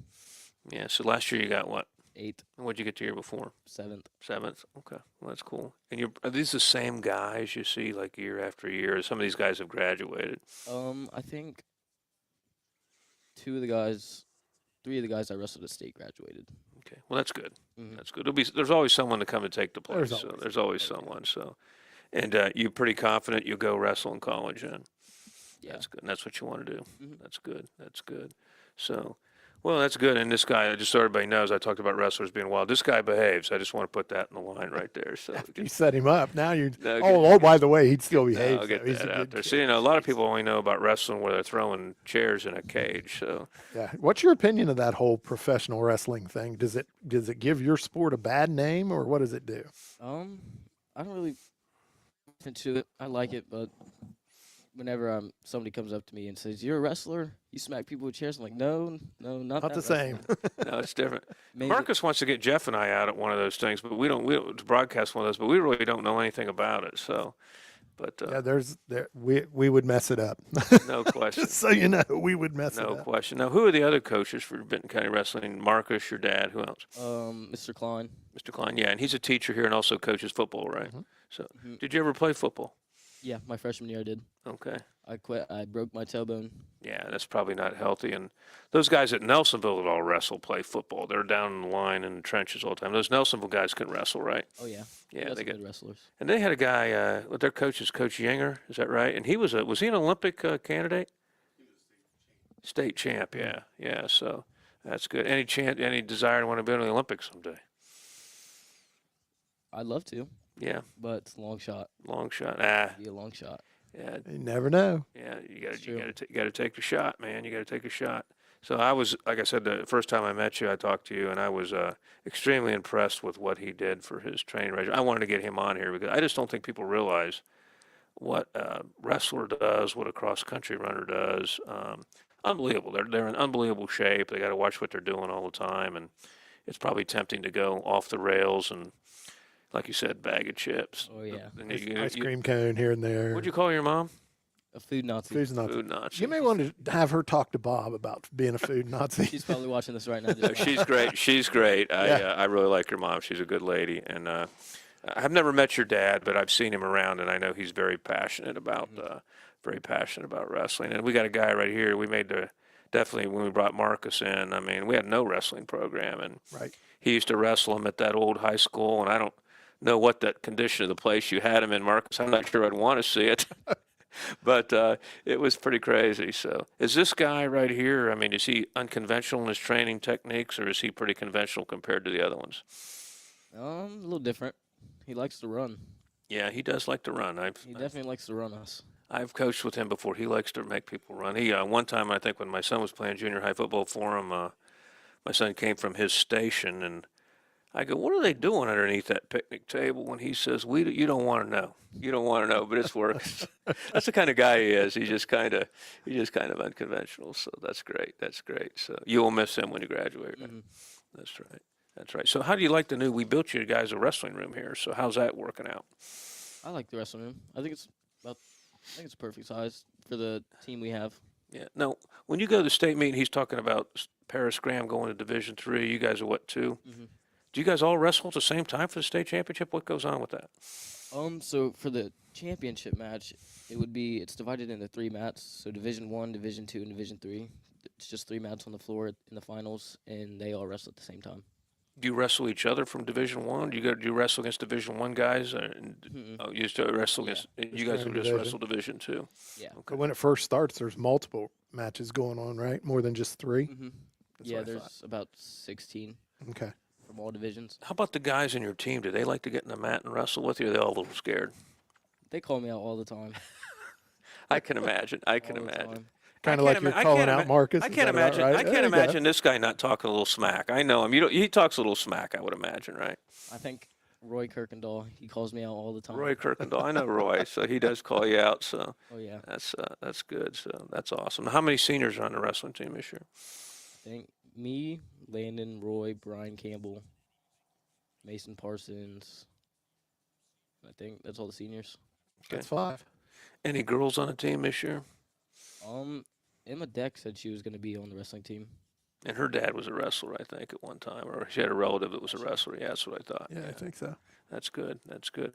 Yeah. So last year you got what? 8th, And what'd you get the year before? 7th. 7th. Okay, well that's cool. And are these the same guys you see like year after year? Some of these guys have graduated. I think 3 of the guys I wrestled at state graduated. Okay, well that's good. Mhm. That's good. There's always someone to come and take the place. There's So always there's always someone. So, and you're pretty confident you'll go wrestle in college then. Yeah. That's good. And that's what you want to do. Mhm. That's good. That's good. So, well, that's good. And this guy, just so everybody knows, I talked about wrestlers being wild. This guy behaves. I just want to put that in the line right there. So, You set him up. Now you. No, Oh, by the way, he'd still behave. I'll get so he's a that out good there. kid. See, a lot of people only know about wrestling where they're throwing chairs in a cage. So, Yeah. What's your opinion of that whole professional wrestling thing? Does it give your sport a bad name, or what does it do? I don't really into it. I like it, but whenever somebody comes up to me and says, "You're a wrestler? You smack people with chairs?" I'm like, "No, not Not that the same. wrestling." no, it's different. Maybe- Marcus wants to get Jeff and I out at one of those things, but we don't to broadcast one of those, but we really don't know anything about it. So, but Yeah, we would mess it up. no question. Just so you know, we would mess it No up. question. Now, who are the other coaches for Benton County Wrestling? Marcus, your dad, who else? Mr. Klein. Mr. Klein, yeah, and he's a teacher here and also coaches football, right? Mhm. So, Mhm. did you ever play football? Yeah, my freshman year I did. Okay. I quit. I broke my tailbone. Yeah, that's probably not healthy. And those guys at Nelsonville that all wrestle play football. They're down in the line in the trenches all the time. Those Nelsonville guys can wrestle, right? Oh yeah. Yeah, That's they good get. wrestlers. And they had a guy. With their coach is Coach Yinger. Is that right? And he was he an Olympic candidate? State champ. Yeah, yeah. So that's good. Any desire to want to be in the Olympics someday? I'd love to, Yeah, but it's a long shot. long shot. Be a long shot. Yeah, You never know. yeah. It's You true. got to take the shot, man. You got to take a shot. So I was, like I said, the first time I met you, I talked to you, and I was extremely impressed with what he did for his training regime. I wanted to get him on here because I just don't think people realize what a wrestler does, what a cross country runner does. Unbelievable. They're in unbelievable shape. They got to watch what they're doing all the time, and it's probably tempting to go off the rails and, like you said, bag of chips. Oh yeah. And Ice cream cone here and there. What'd you call your mom? A food Nazi. Food's not. Food Nazi. You may want to have her talk to Bob about being a food Nazi. She's probably watching this right now. No, Just she's great. She's great. Yeah. I really like your mom. She's a good lady, and I've never met your dad, but I've seen him around, and I know he's very passionate about wrestling. And we got a guy right here. We made the definitely when we brought Marcus in. I mean, we had no wrestling program, and Right. he used to wrestle him at that old high school. And I don't know what that condition of the place you had him in, Marcus. I'm not sure I'd want to see it, but it was pretty crazy. So, is this guy right here? I mean, is he unconventional in his training techniques, or is he pretty conventional compared to the other ones? A little different. He likes to run. Yeah, he does like to run. He definitely likes to run us. I've coached with him before. He likes to make people run. He one time I think when my son was playing junior high football for him, my son came from his station, and I go, "What are they doing underneath that picnic table?" And he says, you don't want to know. You don't want to know, but it's work." That's the kind of guy he is. He's just kind of unconventional. So that's great. That's great. So you will miss him when you graduate. Right? Mm-hmm. That's right. That's right. So how do you like the new? We built you guys a wrestling room here. So how's that working out? I like the wrestling room. I think it's perfect size for the team we have. Yeah. Now, when you go to the state meet, he's talking about Paris Graham going to Division III. You guys are what, 2? Mm-hmm. Do you guys all wrestle at the same time for the state championship? What goes on with that? So for the championship match, it's divided into 3 mats. So Division 1, Division 2, and Division 3. It's just 3 mats on the floor in the finals, and they all wrestle at the same time. Do you wrestle each other from Division 1? Do you wrestle against Division 1 guys? Oh, you just wrestle against. You guys will just Division. wrestle Division 2. Yeah. Okay. But when it first starts, there's multiple matches going on, right? More than just 3. Mm-hmm. That's Yeah, what I there's about 16 Okay. from all divisions. How about the guys in your team? Do they like to get in the mat and wrestle with you? Or are they all a little scared? They call me out all the time. I can imagine. I all can the imagine. time. Kind of like you're calling out Marcus. I Is can't that about imagine. right? I There can't you go. imagine this guy not talking a little smack. I know him. He talks a little smack. I would imagine, right? I think Roy Kirkendall, he calls me out all the time. Roy Kirkendall. I know Roy, so he does call you out. So Oh, yeah. that's good. So that's awesome. How many seniors are on the wrestling team this year? I think me, Landon, Roy, Brian Campbell, Mason Parsons. I think that's all the seniors. That's 5. Any girls on the team this year? Emma Deck said she was going to be on the wrestling team. And her dad was a wrestler, I think, at one time, or she had a relative that was a wrestler. Yeah, that's what I thought. Yeah, I think so. That's good. That's good.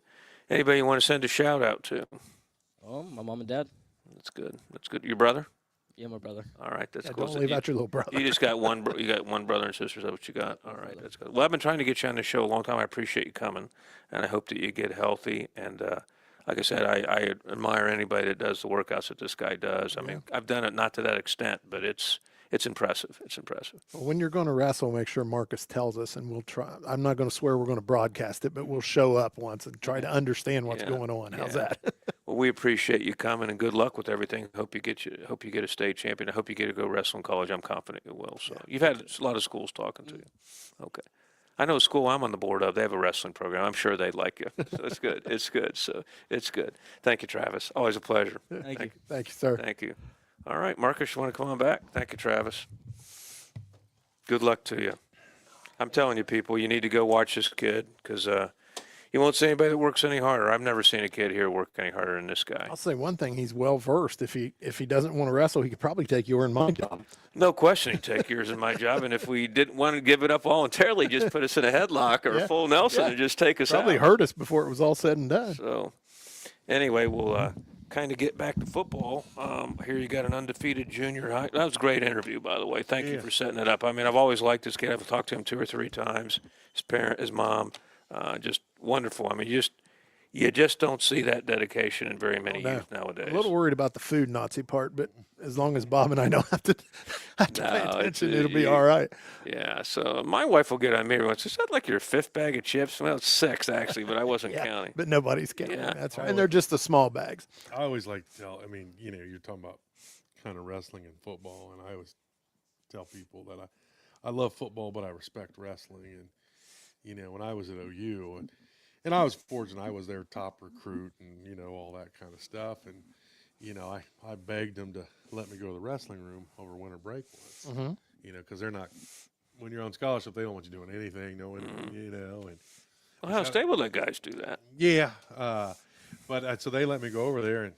Anybody you want to send a shout out to? My mom and dad. That's good. That's good. Your brother? Yeah, my brother. All right, that's Yeah, cool. don't So leave you, out your little brother. you just got one. You got one brother and sister. Is that what you got? All right, brother. that's good. Well, I've been trying to get you on the show a long time. I appreciate you coming, and I hope that you get healthy. And like I said, I admire anybody that does the workouts that this guy does. I mean, I've done it not to that extent, but it's impressive. It's impressive. Well, when you're going to wrestle, make sure Marcus tells us, and we'll try. I'm not going to swear we're going to broadcast it, but we'll show up once and try to understand what's Yeah, going on. How's yeah. that? Well, we appreciate you coming, and good luck with everything. Hope you get a state champion. I hope you get to go wrestle in college. I'm confident you will. So you've had a lot of schools talking to you. Okay. I know a school I'm on the board of. They have a wrestling program. I'm sure they'd like you. So it's good. It's good. So it's good. Thank you, Travis. Always a pleasure. Thank you. Thank you, sir. Thank you. All right, Marcus, you want to come on back? Thank you, Travis. Good luck to you. I'm telling you, people, you need to go watch this kid because you won't see anybody that works any harder. I've never seen a kid here work any harder than this guy. I'll say one thing: he's well versed. If he doesn't want to wrestle, he could probably take your and my job. No question he'd take yours and my job. And if we didn't want to give it up voluntarily, just put us in a headlock or a Yeah, full Nelson yeah. and just take us Probably out. hurt us before it was all said and done. So anyway, we'll kind of get back to football. Here you got an undefeated junior high. That was a great interview, by the way. Thank you for setting it up. I mean, I've always liked this kid. I've talked to him 2 or 3 times. His parent, his mom, just wonderful. I mean, you just don't see that dedication in very many No. youth nowadays. A little worried about the food Nazi part, but as long as Bob and I don't have to pay No, it's, attention, it'll be all right. Yeah, so my wife will get on me every once. Is that like your 5th bag of chips? Well, it's 6 actually, but I wasn't counting. But nobody's counting. Yeah. That's right. And they're just the small bags. I always like to tell. I mean, you're talking about kind of wrestling and football, and I always tell people that I love football, but I respect wrestling. And when I was at OU, and I was fortunate, I was their top recruit, and all that kind of stuff. And I begged them to let me go to the wrestling room over winter break once. Mm-hmm. Because they're not, when you're on scholarship, they don't want you doing anything, and Ohio State will let guys do that. yeah. But so they let me go over there,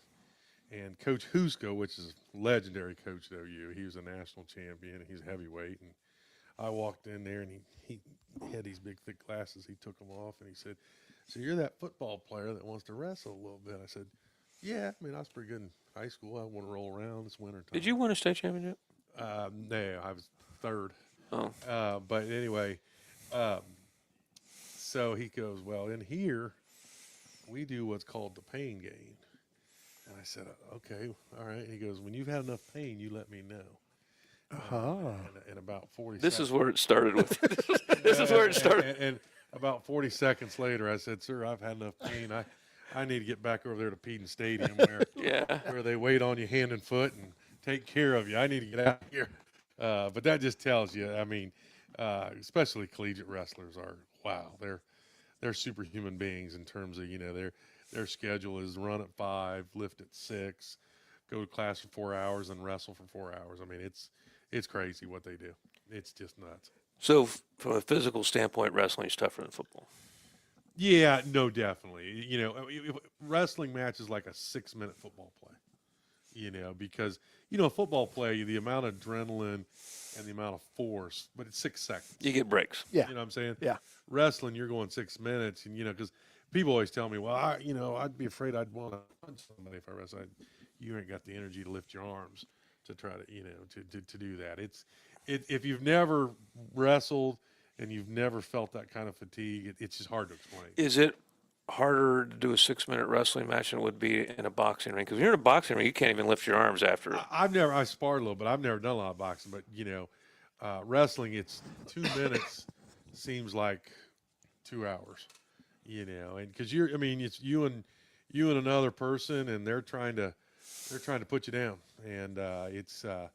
and Coach Husko, which is a legendary coach at OU, he was a national champion. He's a heavyweight, and I walked in there, and he had these big thick glasses. He took them off, and he said, so you're that football player that wants to wrestle a little bit. I said, yeah. I mean, I was pretty good in high school. I want to roll around. It's winter time. Did you win a state championship? No, I was third. Oh, But anyway, um, so he goes, well, in here, we do what's called the pain gain. And I said, okay, all right. He goes, when you've had enough pain, you let me know. And about 40 this seconds. is where it started with. This is where it started. And about 40 seconds later, I said, sir, I've had enough pain. I need to get back over there to Peden Stadium Yeah. where they wait on you hand and foot and take care of you. I need to get out of here. But that just tells you, I mean, especially collegiate wrestlers are, wow, they're superhuman beings in terms of, their schedule is run at 5, lift at 6, go to class for 4 hours and wrestle for 4 hours. I mean, it's crazy what they do. It's just nuts. So, from a physical standpoint, wrestling is tougher than football. Yeah, no, definitely. Wrestling match is like a 6-minute football play. Because football play, the amount of adrenaline and the amount of force, but it's 6 seconds. You get breaks. Yeah. You know what I'm saying? Yeah. Wrestling, you're going 6 minutes, and because people always tell me, well, I'd be afraid I'd want to punch somebody if I wrestle. You ain't got the energy to lift your arms to try to to do that. If you've never wrestled and you've never felt that kind of fatigue, it's just hard to explain. Is it harder to do a 6-minute wrestling match than it would be in a boxing ring? Because when you're in a boxing ring, you can't even lift your arms after it. I sparred a little bit. I've never done a lot of boxing, but wrestling, it's 2 minutes seems like 2 hours. And because it's you and another person, and they're trying to put you down, and it's the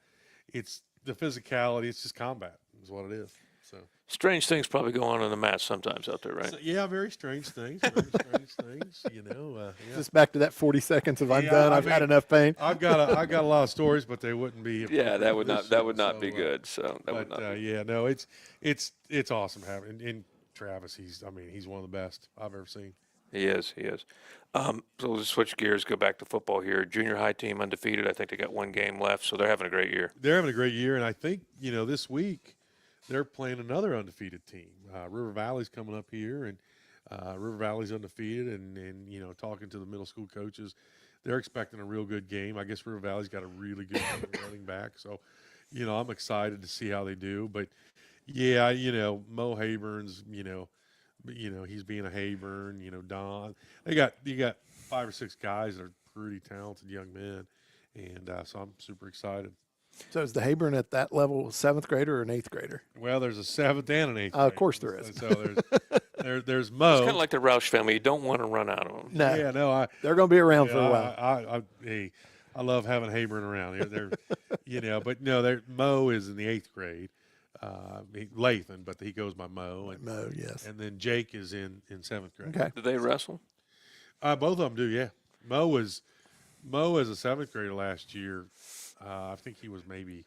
physicality. It's just combat is what it is. So Strange things probably go on the mat sometimes out there, right? yeah, very strange things. Very strange things. Yeah. Just back to that 40 seconds of I'm Yeah, done. I I've had mean, enough pain. I've got a lot of stories, but they wouldn't be. Yeah, that would this not be so, good. So that would But not. Be. yeah, no, it's awesome having and Travis. He's one of the best I've ever seen. He is. So we'll just switch gears, go back to football here. Junior high team undefeated. I think they got one game left, so they're having a great year. They're having a great year, and I think this week they're playing another undefeated team. River Valley's coming up here, and River Valley's undefeated, and talking to the middle school coaches, they're expecting a real good game. I guess River Valley's got a really good running back, so I'm excited to see how they do. But yeah, Mo Hayburn's, he's being a Hayburn. Don, you got 5 or 6 guys that are pretty talented young men, and so I'm super excited. So is the Hayburn at that level a 7th grader or an 8th grader? Well, there's a 7th and an 8th. Of course there is. So there's Mo. It's kind of like the Roush family. You don't want to run out of them. No, Yeah, no, they're going to be around for a while. I love having Hayburn around. They're, but no, Mo is in the 8th grade. Lathan, but he goes by Mo. And, Mo, yes. and then Jake is in 7th grade. Okay. Do they wrestle? Both of them do, yeah. Mo as a 7th grader last year. I think he was maybe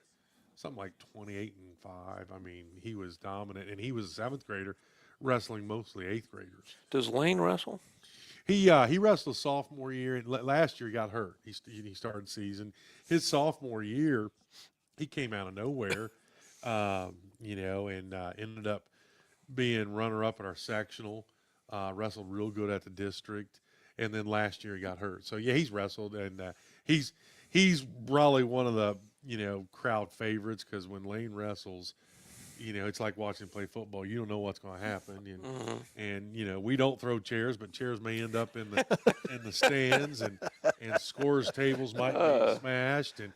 something like 28-5. I mean, he was dominant, and he was a 7th grader wrestling mostly 8th graders. Does Lane wrestle? He wrestled sophomore year, and last year he got hurt. He started season. His sophomore year, he came out of nowhere, and ended up being runner-up at our sectional. Wrestled real good at the district, and then last year he got hurt. So yeah, he's wrestled, and he's probably one of the crowd favorites, because when Lane wrestles, it's like watching him play football. You don't know what's going to happen, and we don't throw chairs, but chairs may end up in the stands, and scores tables might be smashed, and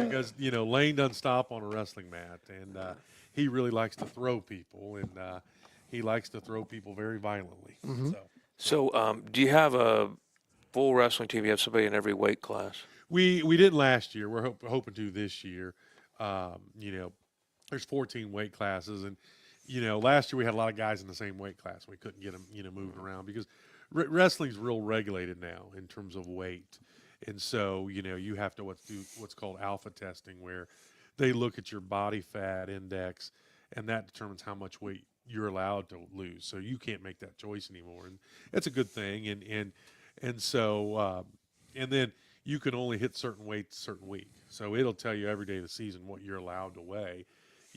because Lane doesn't stop on a wrestling mat, and he really likes to throw people, and he likes to throw people very violently. So do you have a full wrestling team? You have somebody in every weight class? We didn't last year. We're hoping to this year. There's 14 weight classes, and last year we had a lot of guys in the same weight class. We couldn't get them moving around because wrestling's real regulated now in terms of weight, and so you have to do what's called alpha testing, where they look at your body fat index, and that determines how much weight you're allowed to lose. So you can't make that choice anymore, and that's a good thing. And so and then you can only hit certain weights certain week. So it'll tell you every day of the season what you're allowed to weigh.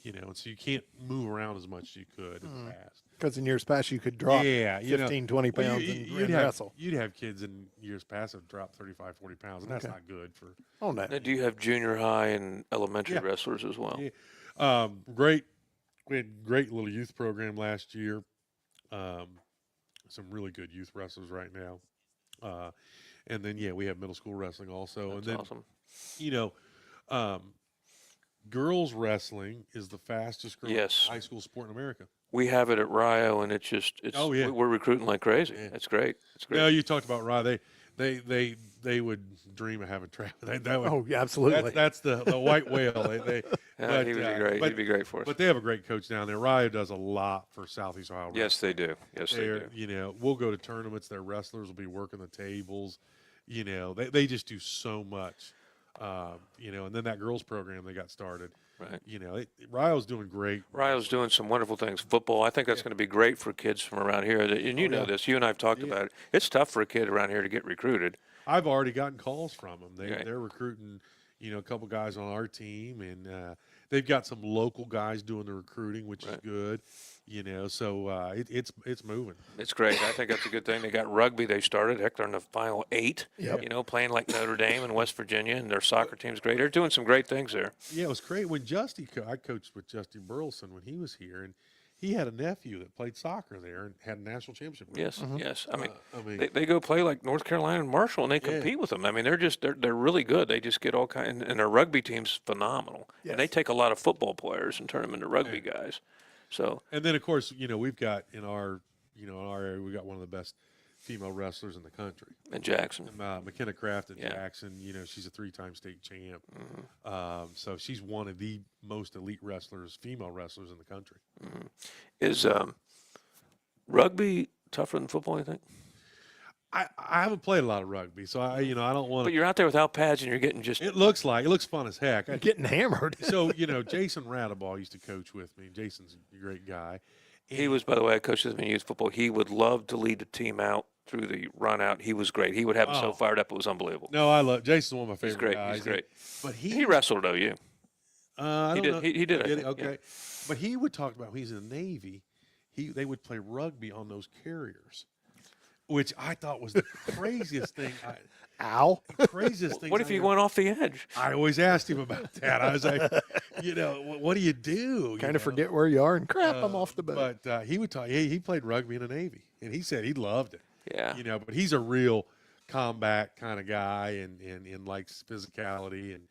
And so you can't move around as much as you could in the past. Because in years past, you could drop Yeah, 15, 20 well, pounds you'd and have wrestle. you'd have kids in years past that drop 35, 40 pounds, and that's Okay. not good for. Oh, no. Now, do you have junior high and elementary Yeah. wrestlers as well? Yeah. We had a great little youth program last year. Some really good youth wrestlers right now. And then we have middle school wrestling also. That's and then awesome. you know, um, girls wrestling is the fastest growing Yes. high school sport in America. We have it at Rio, and it's Oh, yeah. we're recruiting like crazy. Yeah. It's great. It's great. No, you talked about Rye. They would dream of having travel. That would, Oh, yeah, absolutely. that's the white whale. Yeah, he would be great. He'd be great for us. But they have a great coach down there. Rye does a lot for Southeast Ohio. Yes, they do. Yes, they do. We'll go to tournaments. Their wrestlers will be working the tables. They just do so much. And then that girls program they got started. Right. Ryo's doing great. Rio's doing some wonderful things. Football, I think that's going to be great for kids from around here. And you know this. You and I have talked about it. It's tough for a kid around here to get recruited. I've already gotten calls from them. Right. They're recruiting, a couple guys on our team, and they've got some local guys doing the recruiting, which is good. So it's moving. It's great. I think that's a good thing. They got rugby. They started. Heck, they're in the final 8. Yep. Playing like Notre Dame and West Virginia, and their soccer team's great. They're doing some great things there. Yeah, it was great when I coached with Justy Burleson when he was here, and he had a nephew that played soccer there and had a national championship. Yes, yes. I mean, I they go play like North Carolina and Marshall, and they compete with them. I mean, they're really good. They just get all kind, and their rugby team's phenomenal. Yes. And they take a lot of football players and turn them into rugby guys. So And then of course, we've got in our area, we got one of the best female wrestlers in the country. and Jackson. McKenna Craft in Yeah. Jackson, she's a 3-time state champ. So she's one of the most elite wrestlers, female wrestlers in the country. Is rugby tougher than football? You think? I haven't played a lot of rugby, so I don't want But to. you're out there without pads, and you're getting just It looks fun as heck. You're getting hammered. So Jason Radaball used to coach with me. Jason's a great guy. He was, by the way, I coached with him in youth football. He would love to lead the team out through the run out. He was great. He would have them so fired up, it was unbelievable. No, I love Jason's one of my favorite He's great. guys. He's great. But He wrestled at OU. I He don't did. know. He did. I think, Okay. yeah. But he would talk about when he's in the Navy. They would play rugby on those carriers, which I thought was the craziest thing. Ow. Craziest thing. What if he went off the edge? I always asked him about that. I was like, what do you do? Kind of forget where you are and crap, I'm off the boat. But he would talk. He played rugby in the Navy, and he said he loved it. Yeah. But he's a real combat kind of guy, and likes physicality, and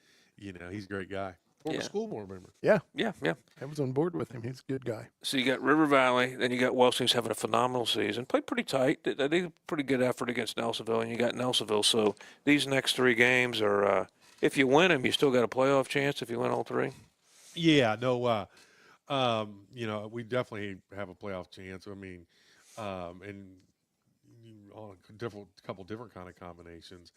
he's a great guy. Former Yeah. school board member. Yeah, Yeah. I was on board with him. He's a good guy. So you got River Valley, then you got Wellston, who's having a phenomenal season. Played pretty tight. They did a pretty good effort against Nelsonville, and you got Nelsonville. So these next 3 games are, if you win them, you still got a playoff chance if you win all 3. Yeah, no, we definitely have a playoff chance. I mean, and on a couple different kind of combinations.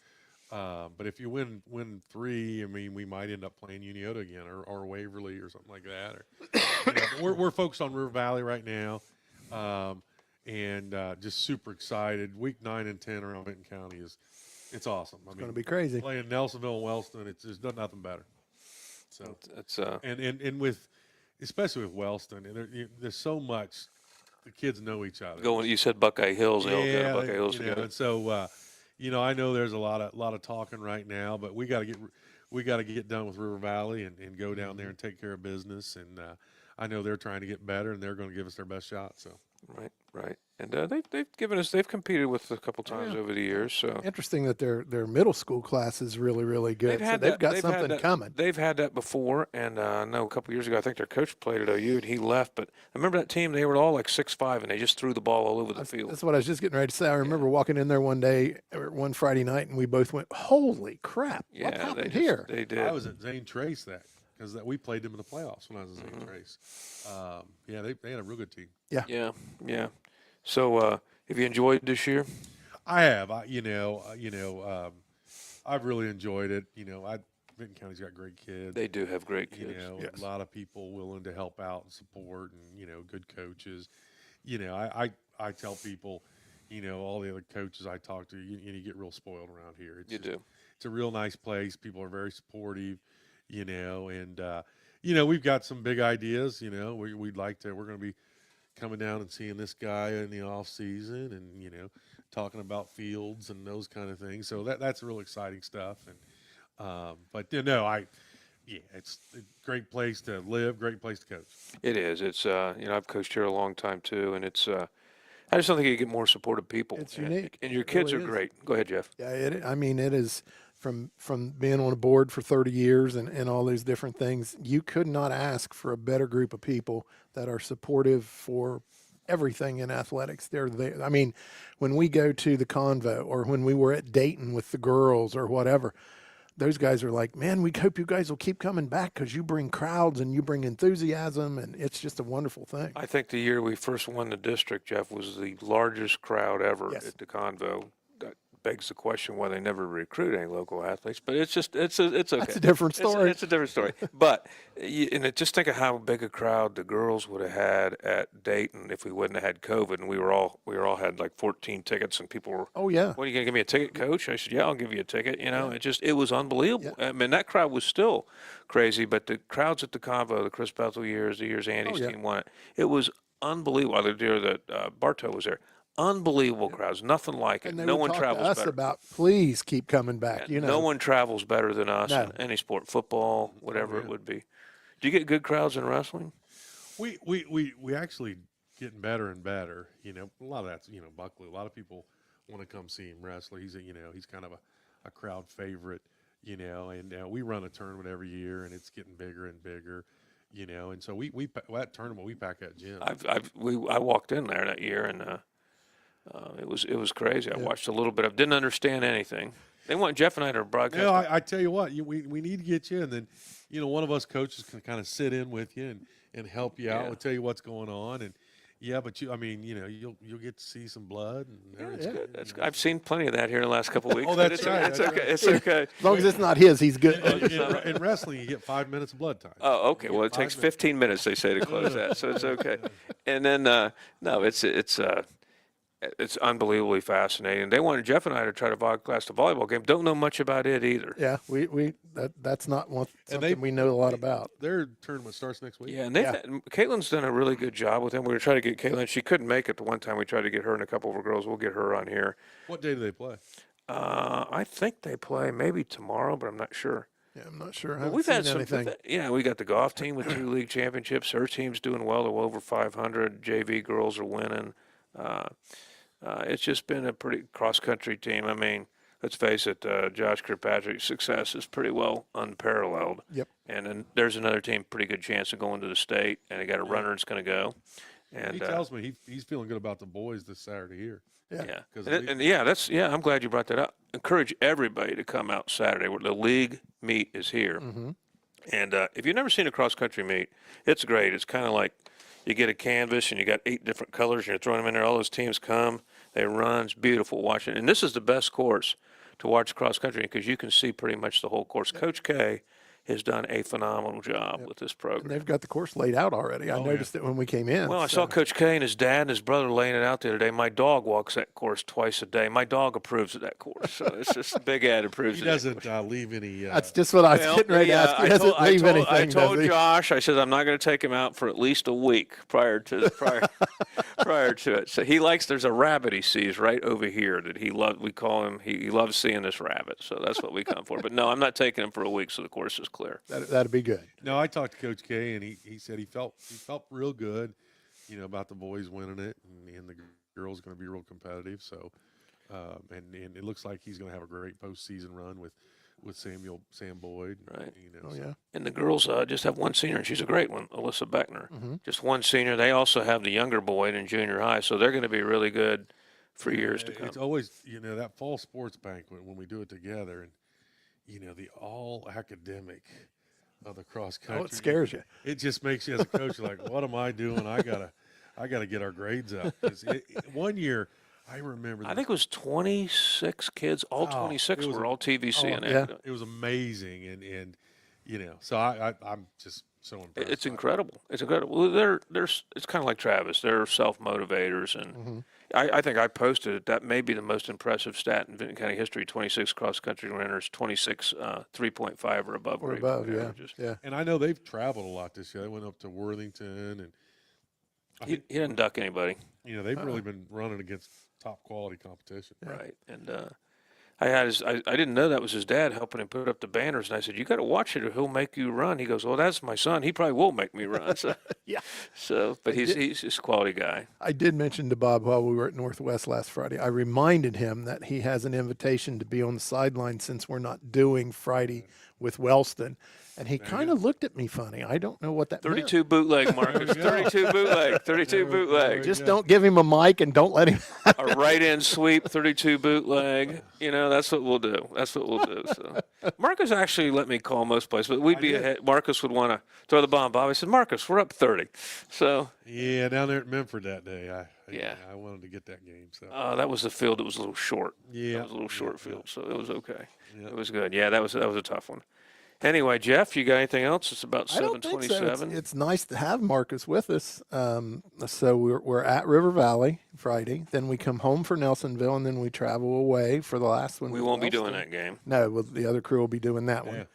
But if you win 3, I mean, we might end up playing Uniota again, or Waverly, or something like that. Or we're focused on River Valley right now, and just super excited. Week 9 and 10 around Benton County it's awesome. I It's mean, going to be crazy. playing Nelsonville and Wellston, there's nothing better. So It's and with especially with Wellston, and there's so much. The kids know each other. going. You said Buckeye Hills. They all go to Buckeye Hills you know, together. and so I know there's a lot of talking right now, but we got to get done with River Valley and go down there and take care of business. And I know they're trying to get better, and they're going to give us their best shot. So Right. And they've competed with us a couple times over the years. So Interesting that their middle school class is really, really good. So they've got something coming. They've had that before, and I know a couple years ago, I think their coach played at OU, and he left. But I remember that team; they were all like 6'5", and they just threw the ball all over the field. That's what I was just getting ready to say. I remember walking in there one day, or one Friday night, and we both went, "Holy crap! What They happened just- here?" They did. I was at Zane Trace because we played them in the playoffs when I was at Zane Trace. They had a real good team. Yeah. So, have you enjoyed this year? I have. I've really enjoyed it. Benton County's got great kids. They do have great kids. Yes. A lot of people willing to help out and support, and good coaches. I tell people, all the other coaches I talk to, you get real spoiled around here. You do. It's a real nice place. People are very supportive. and we've got some big ideas. We'd like to. We're going to be coming down and seeing this guy in the off season, and talking about fields and those kind of things. So that's real exciting stuff. And but yeah, it's a great place to live, great place to coach. It is. It's I've coached here a long time too, and it's I just don't think you get more supportive people. It's And- unique. and your It kids really are is. great. Go ahead, Jeff. Yeah, I mean, it is from being on a board for 30 years and all these different things. You could not ask for a better group of people that are supportive for everything in athletics. They're there. I mean, when we go to the convo or when we were at Dayton with the girls or whatever, those guys are like, man, we hope you guys will keep coming back because you bring crowds and you bring enthusiasm, and it's just a wonderful thing. I think the year we first won the district, Jeff, was the largest crowd ever Yes. at the Convo. That begs the question why they never recruit any local athletes, but it's okay. That's a different story. It's a different story. But just think of how big a crowd the girls would have had at Dayton if we wouldn't have had COVID, and we were all had like 14 tickets, and people were, Oh, yeah. "What, are you gonna give me a ticket, Coach?" I said, "Yeah, I'll give you a ticket." It was unbelievable. I mean, that crowd was still crazy, but the crowds at the Convo, the Chris Bethel years, the years Andy's yeah. team won it, it was unbelievable. The year that Bartow was there, unbelievable crowds, nothing like it. And they No would one talk travels to us better. about, please keep coming back. No one travels better than us No. in any sport, football, whatever it yeah. would be. Do you get good crowds in wrestling? We actually getting better and better. A lot of that's Buckley. A lot of people want to come see him wrestle. He's he's kind of a crowd favorite. And we run a tournament every year, and it's getting bigger and bigger. And so that tournament we pack that gym. I walked in there that year, and it was crazy. I watched a little bit of, didn't understand anything. They want Jeff and I to broadcast. I tell you what, we need to get you, and then one of us coaches can kind of sit in with you and help you out Yeah. and tell you what's going on. And but you'll get to see some blood. And everything. I've seen plenty of that here in the last couple of weeks. Oh, but that's it's, right, It's that's okay. right. It's okay. As long as it's not his, he's good. In wrestling, you get 5 minutes of blood time. Oh, okay. You Well, get it takes 5 minutes. 15 minutes, they say, to close that, so it's okay. And then, no, it's unbelievably fascinating. They wanted Jeff and I to try to broadcast the volleyball game. Don't know much about it either. Yeah, that's not something they- we know a lot about. Their tournament starts next week. Yeah, and Caitlin's done a really good job with them. We were trying to get Caitlin. She couldn't make it the one time. We tried to get her and a couple of her girls. We'll get her on here. What day do they play? I think they play maybe tomorrow, but I'm not sure. Yeah, I'm not sure. I But haven't we've had seen some. anything. We got the golf team with 2 league championships. Her team's doing well. They're over 500. JV girls are winning. It's just been a pretty cross-country team. I mean, let's face it, Josh Kirkpatrick's success is pretty well unparalleled. Yep. And then there's another team, pretty good chance of going to the state, and they got a runner that's going to go. And He tells me he's feeling good about the boys this Saturday here. Yeah. 'Cause I'm glad you brought that up. Encourage everybody to come out Saturday. Where the league meet is here. Mm-hmm. And if you've never seen a cross-country meet, it's great. It's kind of like you get a canvas and you got 8 different colors and you're throwing them in there. All those teams come, they run. It's beautiful watching. And this is the best course to watch cross-country because you can see pretty much the whole course. Coach K has done a phenomenal job with this And program. they've got the course laid out already. I noticed it when we came in. Well, I saw Coach K and his dad and his brother laying it out the other day. My dog walks that course twice a day. My dog approves of that course. So it's just Big Ed approves He of that doesn't course. leave any. That's just what I was Well, getting ready to ask. He I doesn't told- I leave told- anything, I told does he? Josh, I said, I'm not going to take him out for at least a week prior to it. So he likes, there's a rabbit he sees right over here that we call him, he loves seeing this rabbit. So that's what we come for. But no, I'm not taking him for a week, so the course is clear. That'd be good. No, I talked to Coach K, and he said he felt real good, about the boys winning it, and the girls going to be real competitive. So, and it looks like he's going to have a great postseason run with Sam Boyd. Right. Oh, yeah. And the girls just have one senior, and she's a great one, Alyssa Beckner. Mm-hmm. Just one senior. They also have the younger Boyd in junior high, so they're going to be really good for years to come. It's always that fall sports banquet when we do it together, and the all academic of the cross country. Oh, it scares you. It just makes you as a coach you're like, what am I doing? I gotta get our grades up. 'Cause one year, I remember. I think it was 26 kids. All 26 it was were all TVC and yeah. it was amazing, and so I'm just so impressed. It's by it. incredible. It's incredible. Well, it's kind of like Travis. They're self-motivators, and Mm-hmm. I think I posted it. That may be the most impressive stat in Vinton County history: 26 cross-country runners, 26 3.5 or above Or grade above, point yeah, averages. yeah. And I know they've traveled a lot this year. They went up to Worthington, and I He think, didn't duck anybody, they've really been running against top quality competition. right? And I didn't know that was his dad helping him put up the banners, and I said, "You got to watch it, or he'll make you run." He goes, "Well, that's my son. He probably will make me run." So, Yeah. So, but he's a quality guy. I did mention to Bob while we were at Northwest last Friday, I reminded him that he has an invitation to be on the sideline since we're not doing Friday with Wellston. And he kind of looked at me funny. I don't know what that meant. 32 bootleg, Marcus. There we go. 32 bootleg. 32 bootleg. Just don't give him a mic and don't let him. A right-end sweep, 32 bootleg. That's what we'll do. That's what we'll do. So, Marcus actually let me call most places, but we'd be did. ahead. Marcus would want to throw the bomb. Bobby said, "Marcus, we're up 30." So, Yeah, down there at Memphis that day, Yeah. I wanted to get that game. So that was the field that was a little short. yeah, That was a little short field, so it was okay. Yeah. It was good. Yeah, that was a tough one. Anyway, Jeff, you got anything else? It's about I don't think so. 7:27. It's nice to have Marcus with us. So we're at River Valley Friday. Then we come home for Nelsonville, and then we travel away for the last one. We with won't be doing Wellston. that game. No, well, the other crew will be doing that Yeah. one.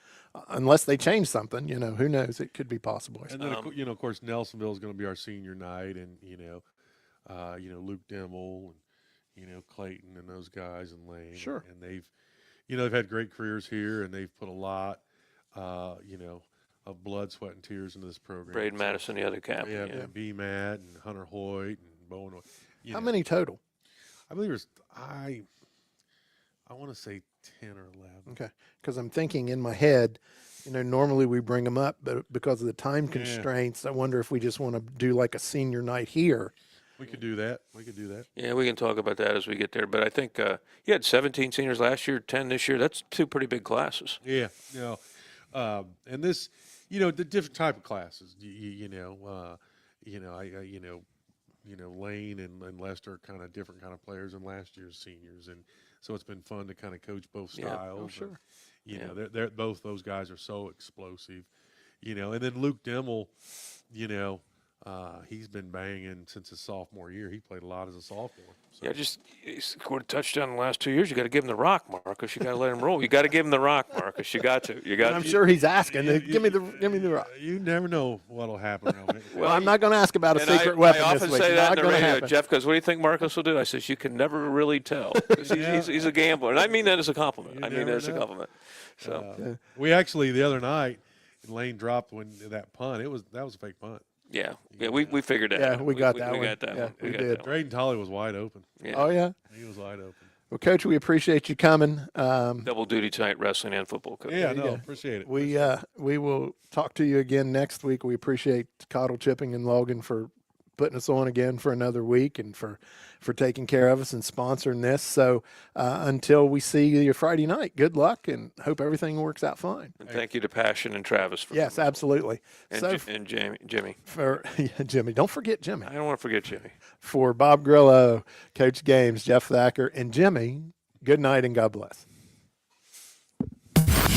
Unless they change something, who knows? It could be possible. And then of course Nelsonville is going to be our senior night, and Luke Dimmel and Clayton and those guys and Lane. Sure. And they've had great careers here, and they've put a lot of blood, sweat, and tears into this program. Braden So, Madison, the other captain. Yeah, Yeah. and B. Matt and Hunter Hoyt and Bowen. How many total? I believe there's I want to say 10 or 11. Okay, because I'm thinking in my head, normally we bring them up, but because of the time Yeah. constraints, I wonder if we just want to do like a senior night here. We could do that. Yeah, we can talk about that as we get there. But I think you had 17 seniors last year, 10 this year. That's two pretty big classes. Yeah, and this, the different type of classes. Lane and Lester are kind of different kind of players than last year's seniors, and so it's been fun to kind of coach both Yeah. styles. Oh, sure. And, they're both those guys are so explosive. And then Luke Dimmel, he's been banging since his sophomore year. He played a lot as a sophomore. So. Yeah, he scored a touchdown in the last 2 years. You got to give him the rock, Marcus. You got to let him roll. You got to give him the rock, Marcus. You got to. You got. And I'm sure he's asking. Give me the rock. You never know what'll happen. Well, I'm not going to ask about a And secret I weapon often this week. say that Not in the going to radio. happen. Jeff goes, "What do you think Marcus will do?" I says, "You can never really tell. 'Cause he's a gambler, and I mean that as a compliment. You I mean never that as a know. compliment." So We actually the other night, Lane dropped that punt. That was a fake punt. yeah, we figured that. Yeah, out. we got that we one. got that Yeah, one. we got did. that one. Braden Tolley was wide open. Yeah. Oh yeah. He was wide open. Well, Coach, we appreciate you coming. Double duty tonight, wrestling and football coach. Yeah, you no, go. appreciate it. We will talk to you again next week. We appreciate Cottle Chipping and Logan for putting us on again for another week and for taking care of us and sponsoring this. So until we see you Friday night, good luck and hope everything works out fine. And thank you to Passion and Travis for Yes, absolutely. and, So and Jimmy. for Jimmy, don't forget Jimmy. I don't want to forget Jimmy. For Bob Grillo, Coach Games, Jeff Thacker, and Jimmy, good night and God bless.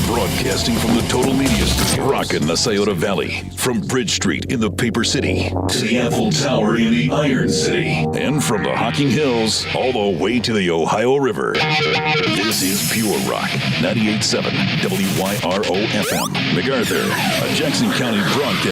Broadcasting from the Total Media Studios. Rockin' the Scioto Valley. From Bridge Street in the Paper City to the Eiffel Tower in the Iron City. And from the Hocking Hills all the way to the Ohio River. This is Pure Rock 98.7 WYRO FM. MacArthur, a Jackson County broadcast.